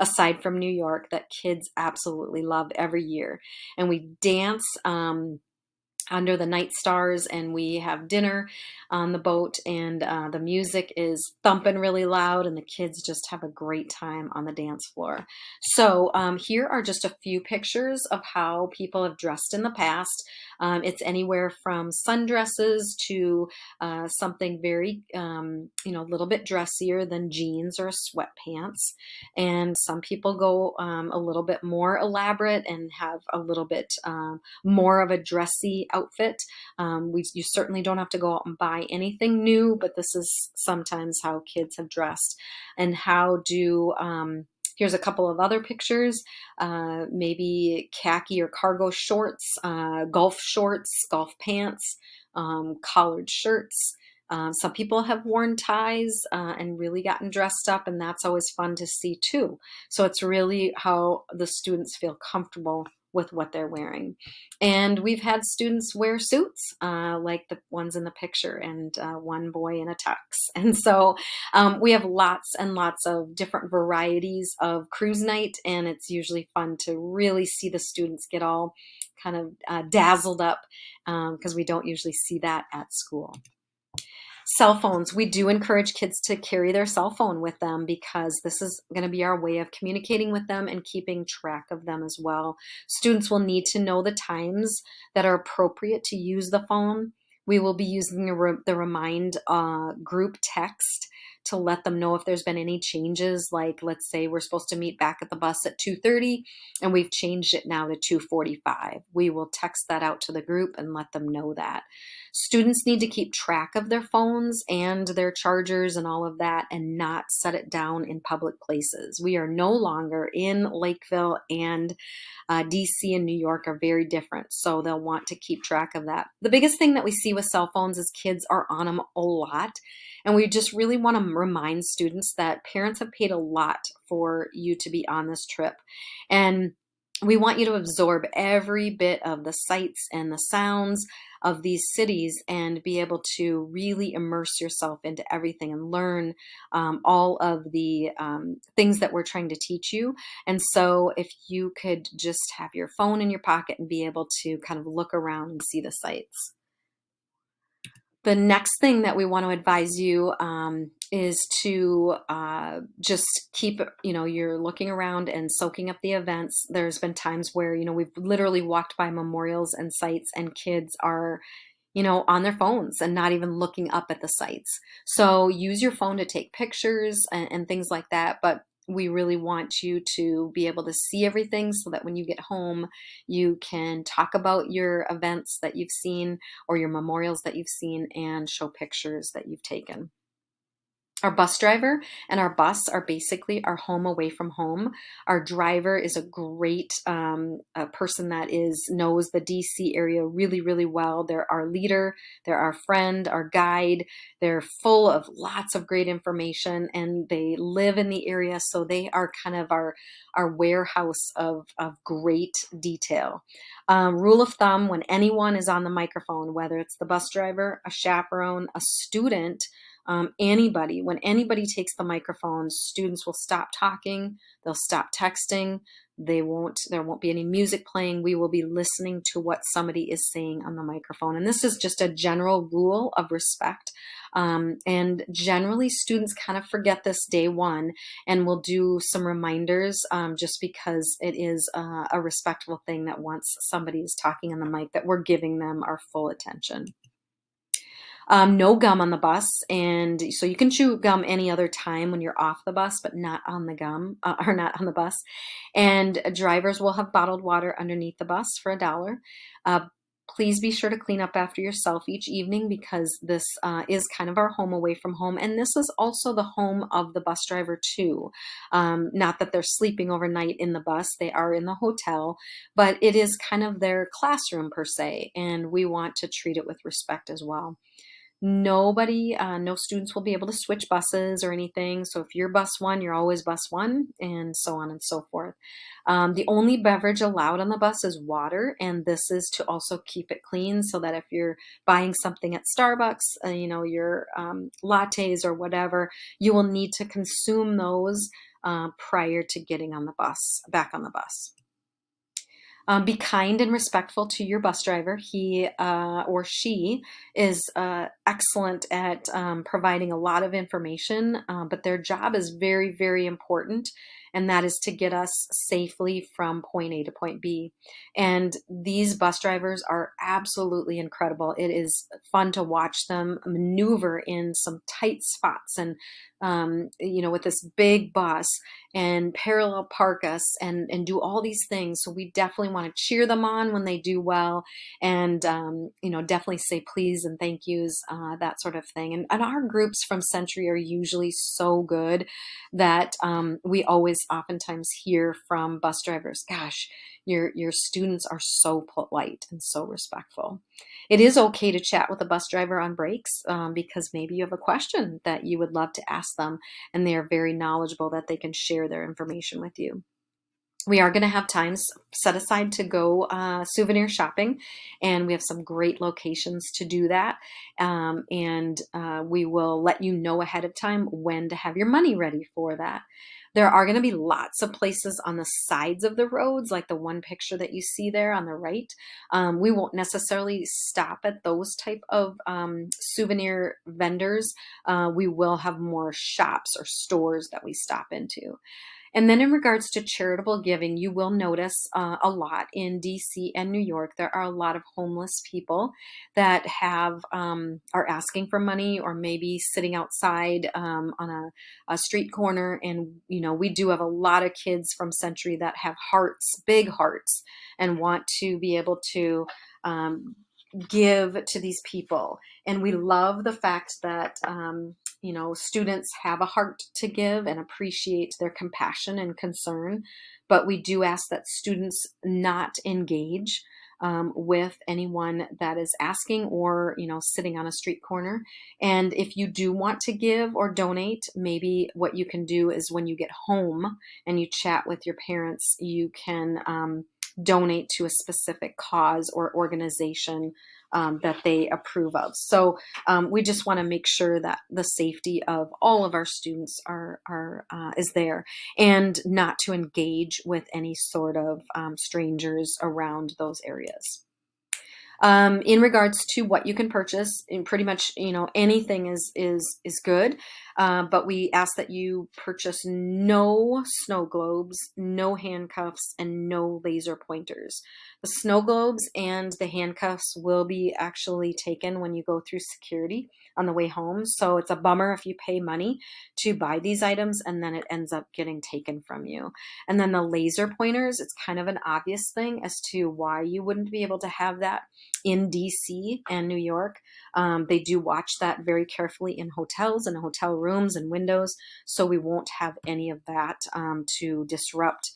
Aside from New York, that kids absolutely love every year. And we dance under the night stars, and we have dinner on the boat, and the music is thumping really loud, and the kids just have a great time on the dance floor. So here are just a few pictures of how people have dressed in the past. It's anywhere from sundresses to something very, a little bit dressier than jeans or sweatpants. And some people go a little bit more elaborate and have a little bit more of a dressy outfit. You certainly don't have to go out and buy anything new, but this is sometimes how kids have dressed. And here's a couple of other pictures, maybe khaki or cargo shorts, golf shorts, golf pants, collared shirts. Some people have worn ties and really gotten dressed up, and that's always fun to see too. So it's really how the students feel comfortable with what they're wearing. And we've had students wear suits like the ones in the picture, and one boy in a tux. And so we have lots and lots of different varieties of cruise night, and it's usually fun to really see the students get all kind of dazzled up because we don't usually see that at school. Cell phones. We do encourage kids to carry their cell phone with them because this is going to be our way of communicating with them and keeping track of them as well. Students will need to know the times that are appropriate to use the phone. We will be using the remind group text to let them know if there's been any changes. Like, let's say we're supposed to meet back at the bus at 2:30 and we've changed it now to 2:45. We will text that out to the group and let them know that. Students need to keep track of their phones and their chargers and all of that and not set it down in public places. We are no longer in Lakeville, and DC and New York are very different, so they'll want to keep track of that. The biggest thing that we see with cell phones is kids are on them a lot, and we just really want to remind students that parents have paid a lot for you to be on this trip, and we want you to absorb every bit of the sights and the sounds of these cities and be able to really immerse yourself into everything and learn all of the things that we're trying to teach you. And so if you could just have your phone in your pocket and be able to kind of look around and see the sights. The next thing that we want to advise you is to just keep, you're looking around and soaking up the events. There's been times where, we've literally walked by memorials and sites and kids are, on their phones and not even looking up at the sites. So use your phone to take pictures and things like that. But we really want you to be able to see everything so that when you get home, you can talk about your events that you've seen or your memorials that you've seen and show pictures that you've taken. Our bus driver and our bus are basically our home away from home. Our driver is a great person that knows the DC area really, really well. They're our leader, they're our friend, our guide. They're full of lots of great information and they live in the area. So they are kind of our warehouse of great detail. Rule of thumb, when anyone is on the microphone, whether it's the bus driver, a chaperone, a student, anybody, when anybody takes the microphone, students will stop talking, they'll stop texting, there won't be any music playing. We will be listening to what somebody is saying on the microphone. And this is just a general rule of respect. And generally students kind of forget this day one and will do some reminders just because it is a respectful thing that once somebody is talking on the mic that we're giving them our full attention. No gum on the bus, and so you can chew gum any other time when you're off the bus, but not on the or not on the bus. And drivers will have bottled water underneath the bus for $1. Please be sure to clean up after yourself each evening because this is kind of our home away from home. And this is also the home of the bus driver too. Not that they're sleeping overnight in the bus, they are in the hotel, but it is kind of their classroom per se. And we want to treat it with respect as well. No students will be able to switch buses or anything. So if you're bus one, you're always bus one, and so on and so forth. The only beverage allowed on the bus is water, and this is to also keep it clean so that if you're buying something at Starbucks, your lattes or whatever, you will need to consume those prior to getting on the bus, back on the bus. Be kind and respectful to your bus driver. He or she is excellent at providing a lot of information, but their job is very, very important, and that is to get us safely from point A to point B. And these bus drivers are absolutely incredible. It is fun to watch them maneuver in some tight spots and with this big bus and parallel park us and do all these things. So we definitely want to cheer them on when they do well and, definitely say please and thank yous, that sort of thing. And our groups from Century are usually so good that we always oftentimes hear from bus drivers, gosh, your students are so polite and so respectful. It is okay to chat with a bus driver on breaks because maybe you have a question that you would love to ask them, and they are very knowledgeable that they can share their information with you. We are going to have times set aside to go souvenir shopping, and we have some great locations to do that. And we will let you know ahead of time when to have your money ready for that. There are going to be lots of places on the sides of the roads, like the one picture that you see there on the right. We won't necessarily stop at those type of souvenir vendors. We will have more shops or stores that we stop into. And then in regards to charitable giving, you will notice a lot in DC and New York. There are a lot of homeless people that are asking for money, or maybe sitting outside on a street corner. And we do have a lot of kids from Century that have hearts, big hearts, and want to be able to give to these people. And we love the fact that students have a heart to give and appreciate their compassion and concern. But we do ask that students not engage with anyone that is asking, or sitting on a street corner. And if you do want to give or donate, maybe what you can do is, when you get home and you chat with your parents, you can donate to a specific cause or organization that they approve of. So we just want to make sure that the safety of all of our students is there, and not to engage with any sort of strangers around those areas. In regards to what you can purchase, and pretty much anything is good, but we ask that you purchase no snow globes, no handcuffs, and no laser pointers. The snow globes and the handcuffs will be actually taken when you go through security on the way home. So it's a bummer if you pay money to buy these items and then it ends up getting taken from you. And then the laser pointers, it's kind of an obvious thing as to why you wouldn't be able to have that in DC and New York. They do watch that very carefully in hotels and hotel rooms and windows, so we won't have any of that to disrupt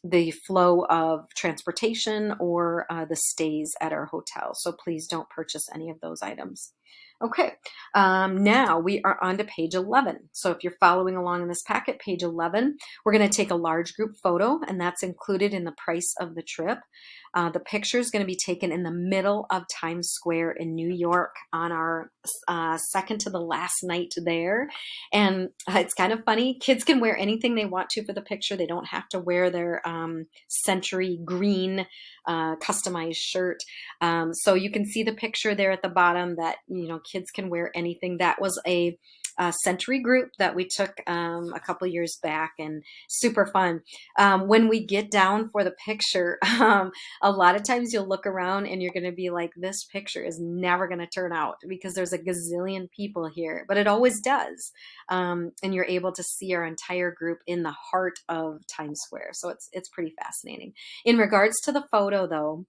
the flow of transportation or the stays at our hotel. So please don't purchase any of those items. Okay, now we are on to page 11. So if you're following along in this packet, page 11, we're going to take a large group photo, and that's included in the price of the trip. The picture is going to be taken in the middle of Times Square in New York on our second to the last night there. And it's kind of funny. Kids can wear anything they want to for the picture. They don't have to wear their Century green customized shirt. So you can see the picture there at the bottom that, kids can wear anything. That was a Century group that we took a couple years back, and super fun. When we get down for the picture, a lot of times you'll look around and you're going to be like, this picture is never going to turn out because there's a gazillion people here, but it always does. And you're able to see our entire group in the heart of Times Square. So it's pretty fascinating. In regards to the photo though,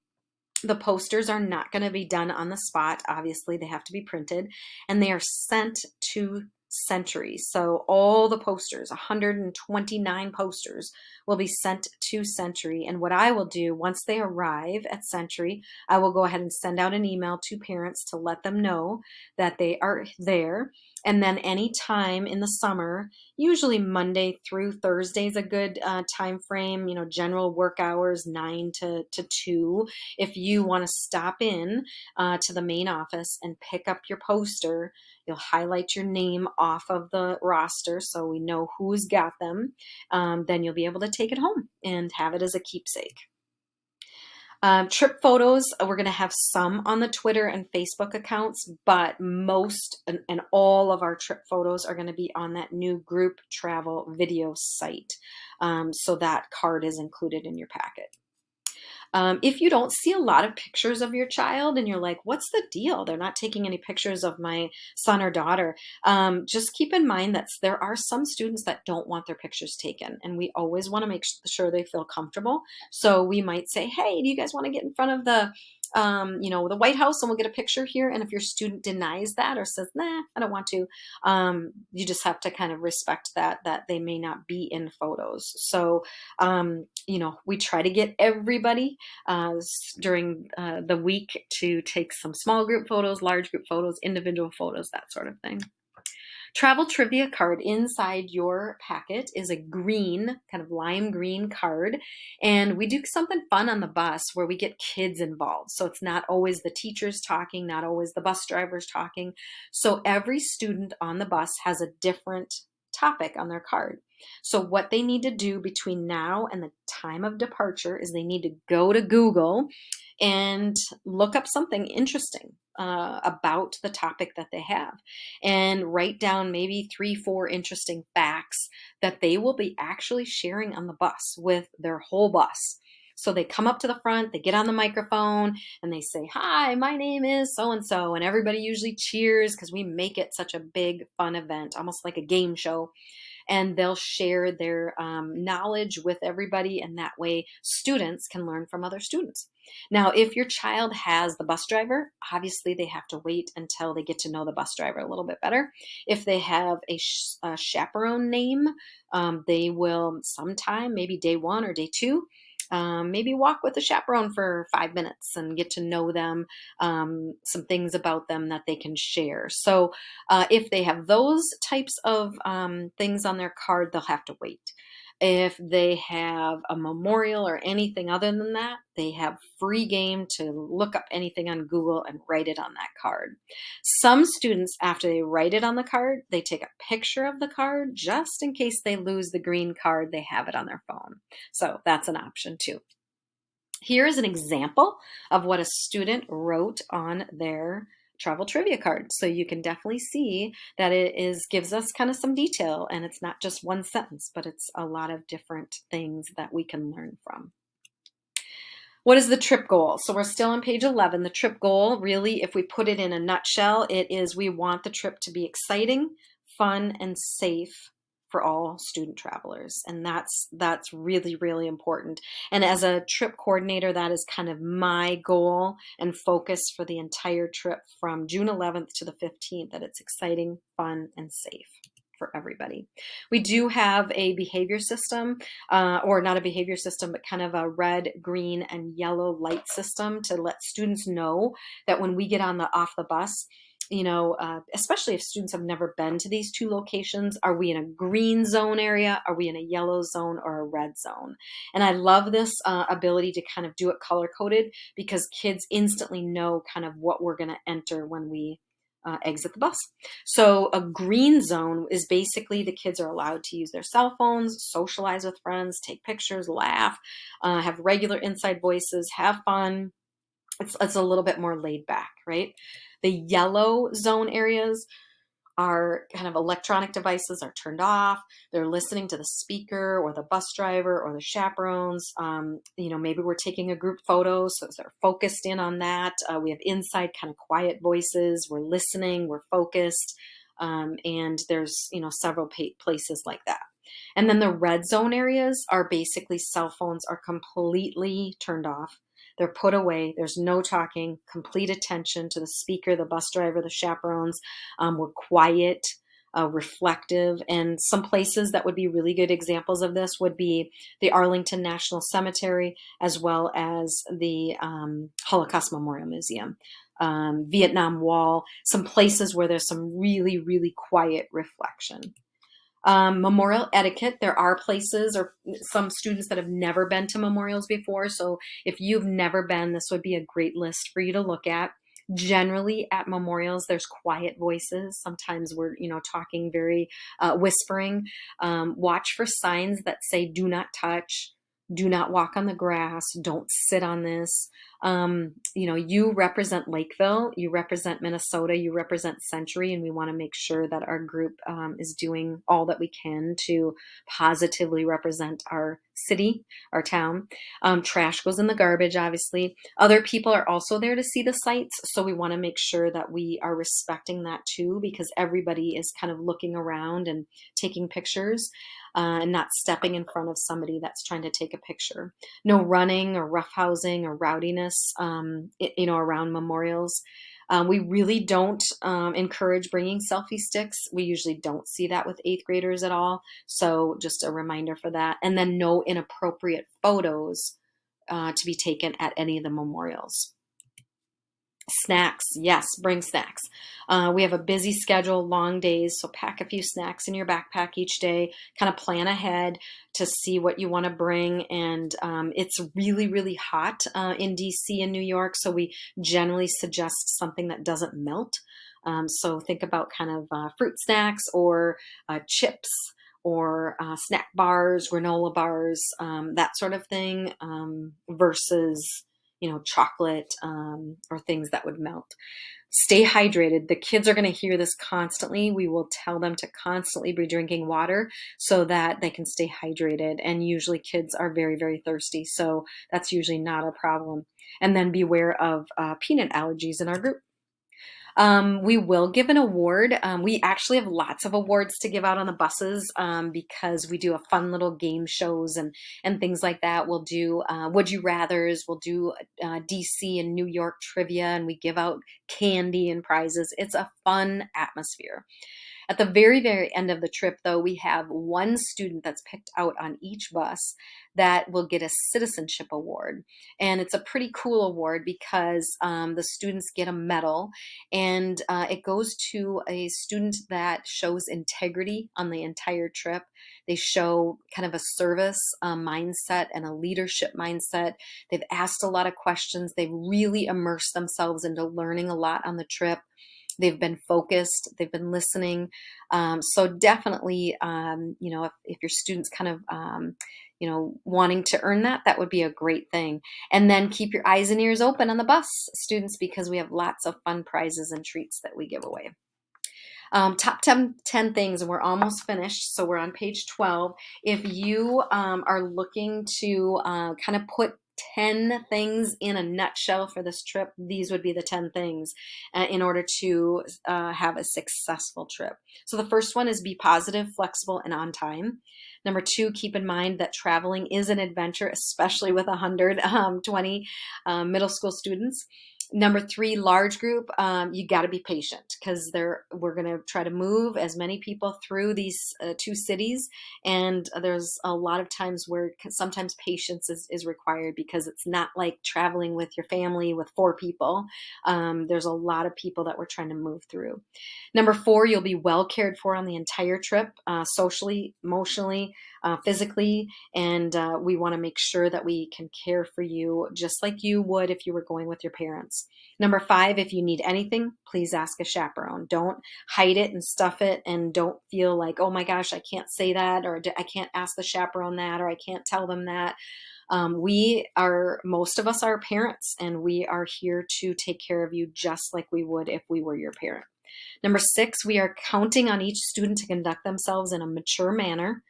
the posters are not going to be done on the spot. Obviously, they have to be printed, and they are sent to Century. So all the posters, 129 posters, will be sent to Century. And what I will do once they arrive at Century, I will go ahead and send out an email to parents to let them know that they are there. And then any time in the summer, usually Monday through Thursday is a good time frame, general work hours, 9 to 2. If you want to stop in to the main office and pick up your poster, you'll highlight your name off of the roster so we know who's got them. Then you'll be able to take it home and have it as a keepsake. Trip photos, we're going to have some on the Twitter and Facebook accounts, but most and all of our trip photos are going to be on that new group travel video site. So that card is included in your packet. If you don't see a lot of pictures of your child and you're like, what's the deal? They're not taking any pictures of my son or daughter. Just keep in mind that there are some students that don't want their pictures taken, and we always want to make sure they feel comfortable. So we might say, hey, do you guys want to get in front of the White House and we'll get a picture here? And if your student denies that or says, nah, I don't want to, you just have to kind of respect that they may not be in photos. So, we try to get everybody during the week to take some small group photos, large group photos, individual photos, that sort of thing. Travel trivia card inside your packet is a green, kind of lime green card. And we do something fun on the bus where we get kids involved. So it's not always the teachers talking, not always the bus drivers talking. So every student on the bus has a different topic on their card. So what they need to do between now and the time of departure is they need to go to Google and look up something interesting about the topic that they have, and write down maybe 3, 4 interesting facts that they will be actually sharing on the bus with their whole bus. So they come up to the front, they get on the microphone, and they say, "Hi, my name is so and so." And everybody usually cheers because we make it such a big, fun event, almost like a game show. And they'll share their knowledge with everybody. And that way, students can learn from other students. Now, if your child has the bus driver, obviously they have to wait until they get to know the bus driver a little bit better. If they have a chaperone name, they will sometime, maybe day 1 or day 2, maybe walk with the chaperone for 5 minutes and get to know them, some things about them that they can share. So if they have those types of things on their card, they'll have to wait. If they have a memorial or anything other than that, they have free game to look up anything on Google and write it on that card. Some students, after they write it on the card, they take a picture of the card just in case they lose the green card, they have it on their phone. So that's an option too. Here is an example of what a student wrote on their travel trivia card. So you can definitely see that gives us kind of some detail, and it's not just one sentence, but it's a lot of different things that we can learn from. What is the trip goal? So we're still on page 11. The trip goal, really, if we put it in a nutshell, it is we want the trip to be exciting, fun, and safe for all student travelers. And that's really, really important. And as a trip coordinator, that is kind of my goal and focus for the entire trip from June 11th to the 15th, that it's exciting, fun, and safe for everybody. We do have a behavior system, or not a behavior system, but kind of a red, green, and yellow light system to let students know that when we get off the bus, especially if students have never been to these 2 locations, are we in a green zone area? Are we in a yellow zone or a red zone? And I love this ability to kind of do it color coded, because kids instantly know kind of what we're going to enter when we exit the bus. So a green zone is basically the kids are allowed to use their cell phones, socialize with friends, take pictures, laugh, have regular inside voices, have fun. It's a little bit more laid back, right? The yellow zone areas are kind of electronic devices are turned off. They're listening to the speaker or the bus driver or the chaperones. Maybe we're taking a group photo, so they're focused in on that. We have inside kind of quiet voices. We're listening, we're focused. And there's, several places like that. And then the red zone areas are basically cell phones are completely turned off. They're put away. There's no talking, complete attention to the speaker, the bus driver, the chaperones. We're quiet, reflective. And some places that would be really good examples of this would be the Arlington National Cemetery, as well as the Holocaust Memorial Museum, Vietnam Wall, some places where there's some really, really quiet reflection. Memorial etiquette. There are places or some students that have never been to memorials before. So if you've never been, this would be a great list for you to look at. Generally at memorials, there's quiet voices. Sometimes we're, talking very whispering. Watch for signs that say, "Do not touch." "Do not walk on the grass." "Don't sit on this." You represent Lakeville, you represent Minnesota, you represent Century, and we want to make sure that our group is doing all that we can to positively represent our city, our town. Trash goes in the garbage, obviously. Other people are also there to see the sights, so we want to make sure that we are respecting that too, because everybody is kind of looking around and taking pictures. And not stepping in front of somebody that's trying to take a picture. No running or roughhousing or rowdiness, around memorials. We really don't encourage bringing selfie sticks. We usually don't see that with 8th graders at all. So just a reminder for that. And then no inappropriate photos to be taken at any of the memorials. Snacks. Yes, bring snacks. We have a busy schedule, long days, so pack a few snacks in your backpack each day. Kind of plan ahead to see what you want to bring. And it's really, really hot in DC and New York, so we generally suggest something that doesn't melt. So think about kind of fruit snacks or chips or snack bars, granola bars, that sort of thing, versus chocolate, or things that would melt. Stay hydrated. The kids are going to hear this constantly. We will tell them to constantly be drinking water so that they can stay hydrated. And usually kids are very, very thirsty. So that's usually not a problem. And then beware of peanut allergies in our group. We will give an award. We actually have lots of awards to give out on the buses, because we do a fun little game shows and things like that. We'll do Would You Rathers. We'll do DC and New York trivia, and we give out candy and prizes. It's a fun atmosphere. At the very, very end of the trip, though, we have one student that's picked out on each bus that will get a citizenship award. And it's a pretty cool award because the students get a medal, and it goes to a student that shows integrity on the entire trip. They show kind of a service mindset and a leadership mindset. They've asked a lot of questions. They've really immersed themselves into learning a lot on the trip. They've been focused, they've been listening. So definitely, if your students kind of, wanting to earn that, that would be a great thing. And then keep your eyes and ears open on the bus, students, because we have lots of fun prizes and treats that we give away. Top 10 things, and we're almost finished. So we're on page 12. If you are looking to kind of put 10 things in a nutshell for this trip, these would be the 10 things in order to have a successful trip. So the first one is be positive, flexible, and on time. Number 2, keep in mind that traveling is an adventure, especially with 120 middle school students. Number 3, large group, you got to be patient because we're going to try to move as many people through these 2 cities. And there's a lot of times where sometimes patience is required because it's not like traveling with your family with 4 people. There's a lot of people that we're trying to move through. Number 4, you'll be well cared for on the entire trip, socially, emotionally, physically, and we want to make sure that we can care for you just like you would if you were going with your parents. Number 5, if you need anything, please ask a chaperone. Don't hide it and stuff it, and don't feel like, oh my gosh, I can't say that, or I can't ask the chaperone that, or I can't tell them that. Most of us are parents, and we are here to take care of you just like we would if we were your parent. Number 6, we are counting on each student to conduct themselves in a mature manner.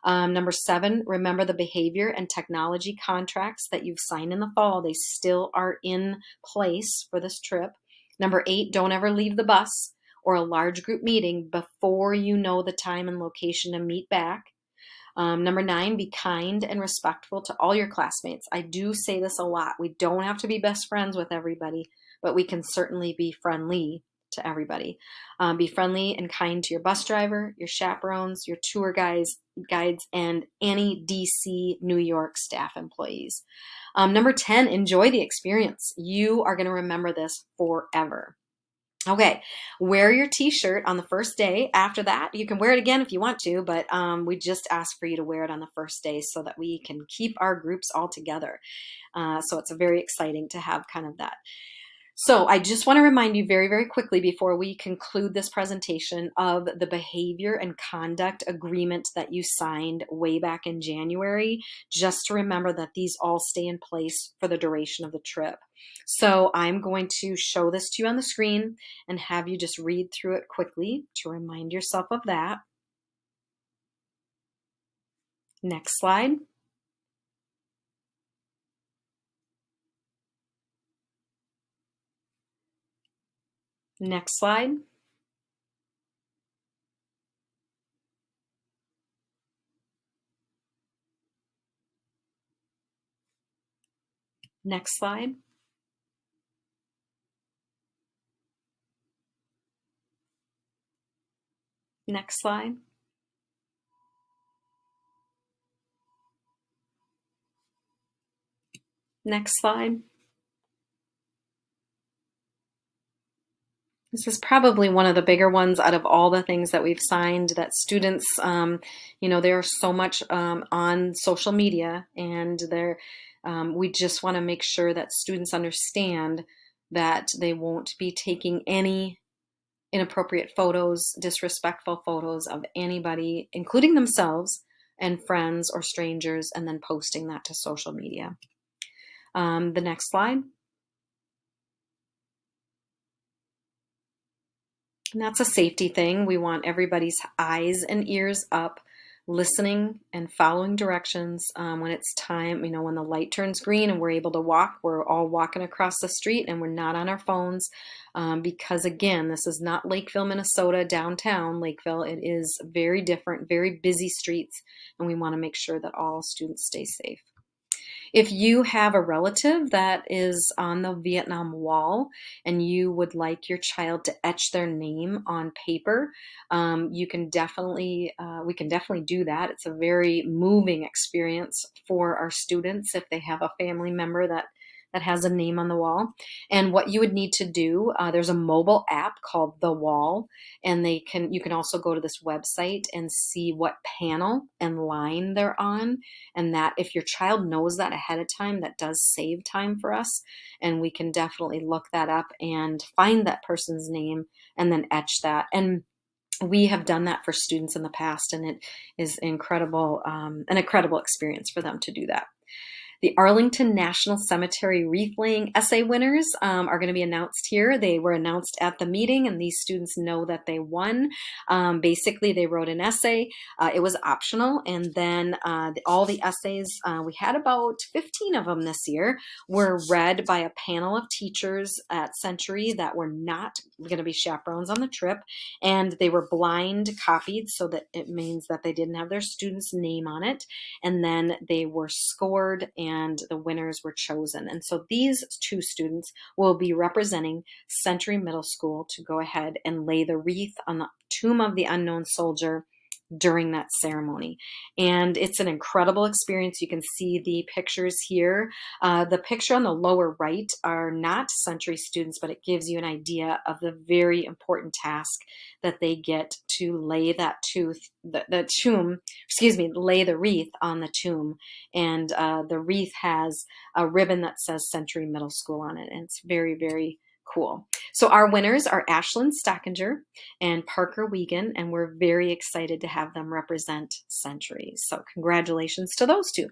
Number 7, remember the behavior and technology contracts that you've signed in the fall. They still are in place for this trip. Number 8, don't ever leave the bus or a large group meeting before you know the time and location to meet back. Number 9, be kind and respectful to all your classmates. I do say this a lot. We don't have to be best friends with everybody, but we can certainly be friendly to everybody. Be friendly and kind to your bus driver, your chaperones, your tour guides, and any DC New York staff employees. Number 10, enjoy the experience. You are going to remember this forever. Okay, wear your t-shirt on the first day. After that, you can wear it again if you want to, but we just ask for you to wear it on the first day so that we can keep our groups all together. So it's very exciting to have kind of that. So I just want to remind you very, very quickly before we conclude this presentation of the behavior and conduct agreement that you signed way back in January, just to remember that these all stay in place for the duration of the trip. So I'm going to show this to you on the screen and have you just read through it quickly to remind yourself of that. Next slide. Next slide. Next slide. Next slide. Next slide. This is probably one of the bigger ones out of all the things that we've signed that students, there's so much on social media, and we just want to make sure that students understand that they won't be taking any inappropriate photos, disrespectful photos of anybody, including themselves and friends or strangers, and then posting that to social media. The next slide. And that's a safety thing. We want everybody's eyes and ears up, listening and following directions. When it's time, when the light turns green and we're able to walk, we're all walking across the street and we're not on our phones. Because again, this is not Lakeville, Minnesota, downtown Lakeville. It is very different, very busy streets, and we want to make sure that all students stay safe. If you have a relative that is on the Vietnam Wall and you would like your child to etch their name on paper, we can definitely do that. It's a very moving experience for our students if they have a family member that has a name on the wall. And what you would need to do, there's a mobile app called The Wall, and you can also go to this website and see what panel and line they're on. And that if your child knows that ahead of time, that does save time for us. And we can definitely look that up and find that person's name and then etch that. And we have done that for students in the past, and it is incredible, an incredible experience for them to do that. The Arlington National Cemetery wreath laying essay winners are going to be announced here. They were announced at the meeting, and these students know that they won. Basically, they wrote an essay. It was optional, and then all the essays, we had about 15 of them this year, were read by a panel of teachers at Century that were not going to be chaperones on the trip, and they were blind copied, so that it means that they didn't have their student's name on it, and then they were scored and the winners were chosen. And so these two students will be representing Century Middle School to go ahead and lay the wreath on the tomb of the unknown soldier during that ceremony. And it's an incredible experience. You can see the pictures here. The picture on the lower right are not Century students, but it gives you an idea of the very important task that they get to lay that lay the wreath on the tomb. And the wreath has a ribbon that says Century Middle School on it. And it's very, very cool. So our winners are Ashlyn Stockinger and Parker Wiegand, and we're very excited to have them represent Century. So congratulations to those two.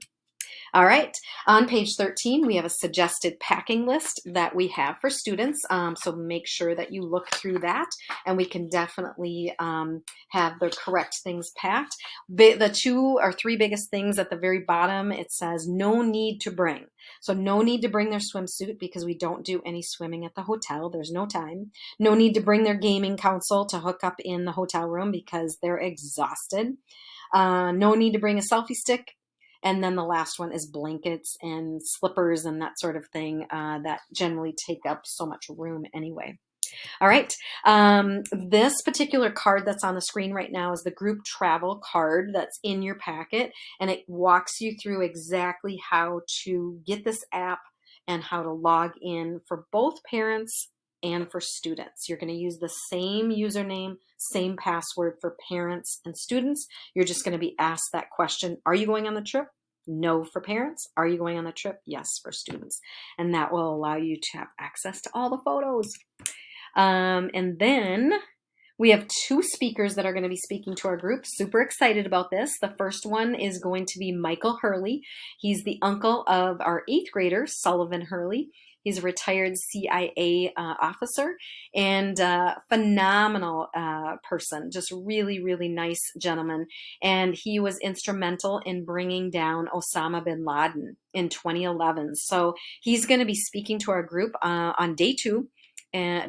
All right, on page 13, we have a suggested packing list that we have for students. So make sure that you look through that, and we can definitely have the correct things packed. The 2 or 3 biggest things at the very bottom, it says no need to bring. So no need to bring their swimsuit because we don't do any swimming at the hotel. There's no time. No need to bring their gaming console to hook up in the hotel room because they're exhausted. No need to bring a selfie stick. And then the last one is blankets and slippers and that sort of thing that generally take up so much room anyway. All right. This particular card that's on the screen right now is the group travel card that's in your packet, and it walks you through exactly how to get this app and how to log in for both parents and for students. You're going to use the same username, same password for parents and students. You're just going to be asked that question, are you going on the trip? No for parents. Are you going on the trip? Yes for students. And that will allow you to have access to all the photos. And then we have 2 speakers that are going to be speaking to our group. Super excited about this. The first one is going to be Michael Hurley. He's the uncle of our 8th grader, Sullivan Hurley. He's a retired CIA officer and phenomenal person, just really, really nice gentleman. And he was instrumental in bringing down Osama bin Laden in 2011. So he's going to be speaking to our group on day 2.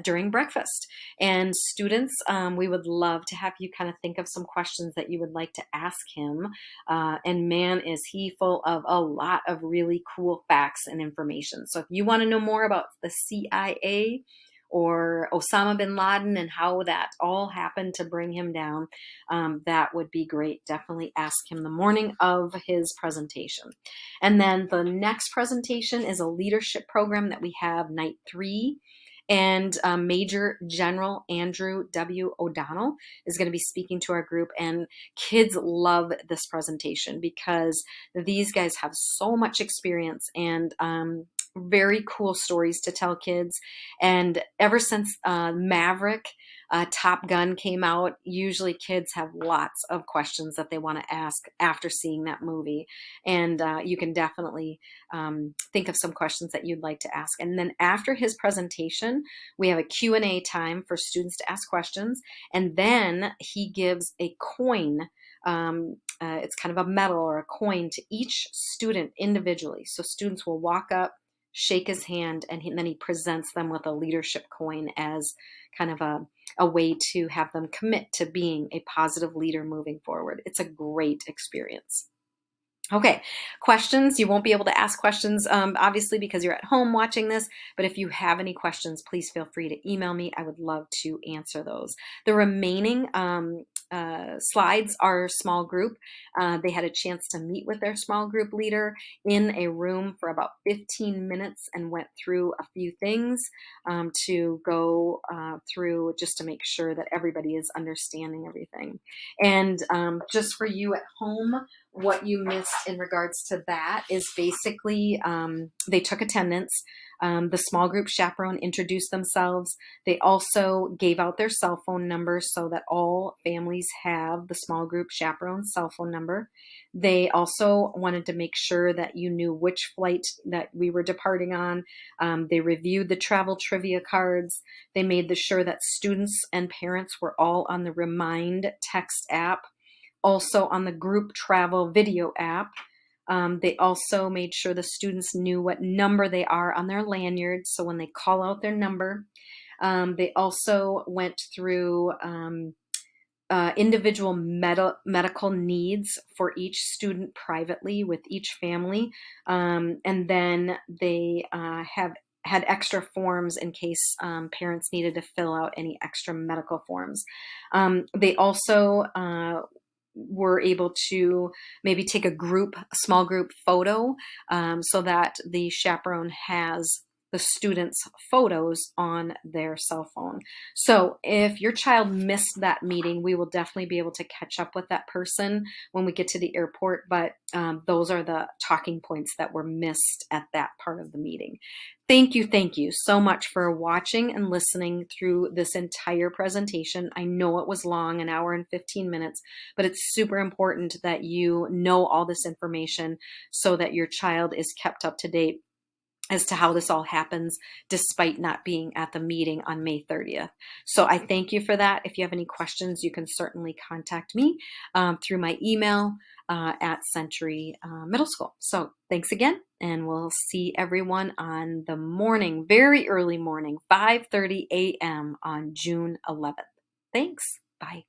During breakfast. And students, we would love to have you kind of think of some questions that you would like to ask him. And man, is he full of a lot of really cool facts and information. So if you want to know more about the CIA or Osama bin Laden and how that all happened to bring him down, that would be great. Definitely ask him the morning of his presentation. And then the next presentation is a leadership program that we have night 3. And Major General Andrew W. O'Donnell is going to be speaking to our group. And kids love this presentation because these guys have so much experience and very cool stories to tell kids. And ever since Maverick, Top Gun came out, usually kids have lots of questions that they want to ask after seeing that movie. And you can definitely think of some questions that you'd like to ask. And then after his presentation, we have a Q&A time for students to ask questions. And then he gives a coin. It's kind of a medal or a coin to each student individually. So students will walk up, shake his hand, and then he presents them with a leadership coin as kind of a way to have them commit to being a positive leader moving forward. It's a great experience. Okay, questions. You won't be able to ask questions, obviously, because you're at home watching this. But if you have any questions, please feel free to email me. I would love to answer those. The remaining slides are small group. They had a chance to meet with their small group leader in a room for about 15 minutes and went through a few things to go through just to make sure that everybody is understanding everything. And just for you at home, what you missed in regards to that is basically they took attendance. The small group chaperone introduced themselves. They also gave out their cell phone numbers so that all families have the small group chaperone's cell phone number. They also wanted to make sure that you knew which flight that we were departing on. They reviewed the travel trivia cards. They made sure that students and parents were all on the Remind text app, also on the group travel video app. They also made sure the students knew what number they are on their lanyard, so when they call out their number. They also went through individual medical needs for each student privately with each family. And then they had extra forms in case parents needed to fill out any extra medical forms. They also were able to maybe take a small group photo so that the chaperone has the students' photos on their cell phone. So if your child missed that meeting, we will definitely be able to catch up with that person when we get to the airport. But those are the talking points that were missed at that part of the meeting. Thank you so much for watching and listening through this entire presentation. I know it was long, an hour and 15 minutes, but it's super important that you know all this information so that your child is kept up to date as to how this all happens despite not being at the meeting on May 30th. So I thank you for that. If you have any questions, you can certainly contact me through my email at Century Middle School. So thanks again, and we'll see everyone on the morning, very early morning, 5:30 a.m. on June 11th. Thanks. Bye.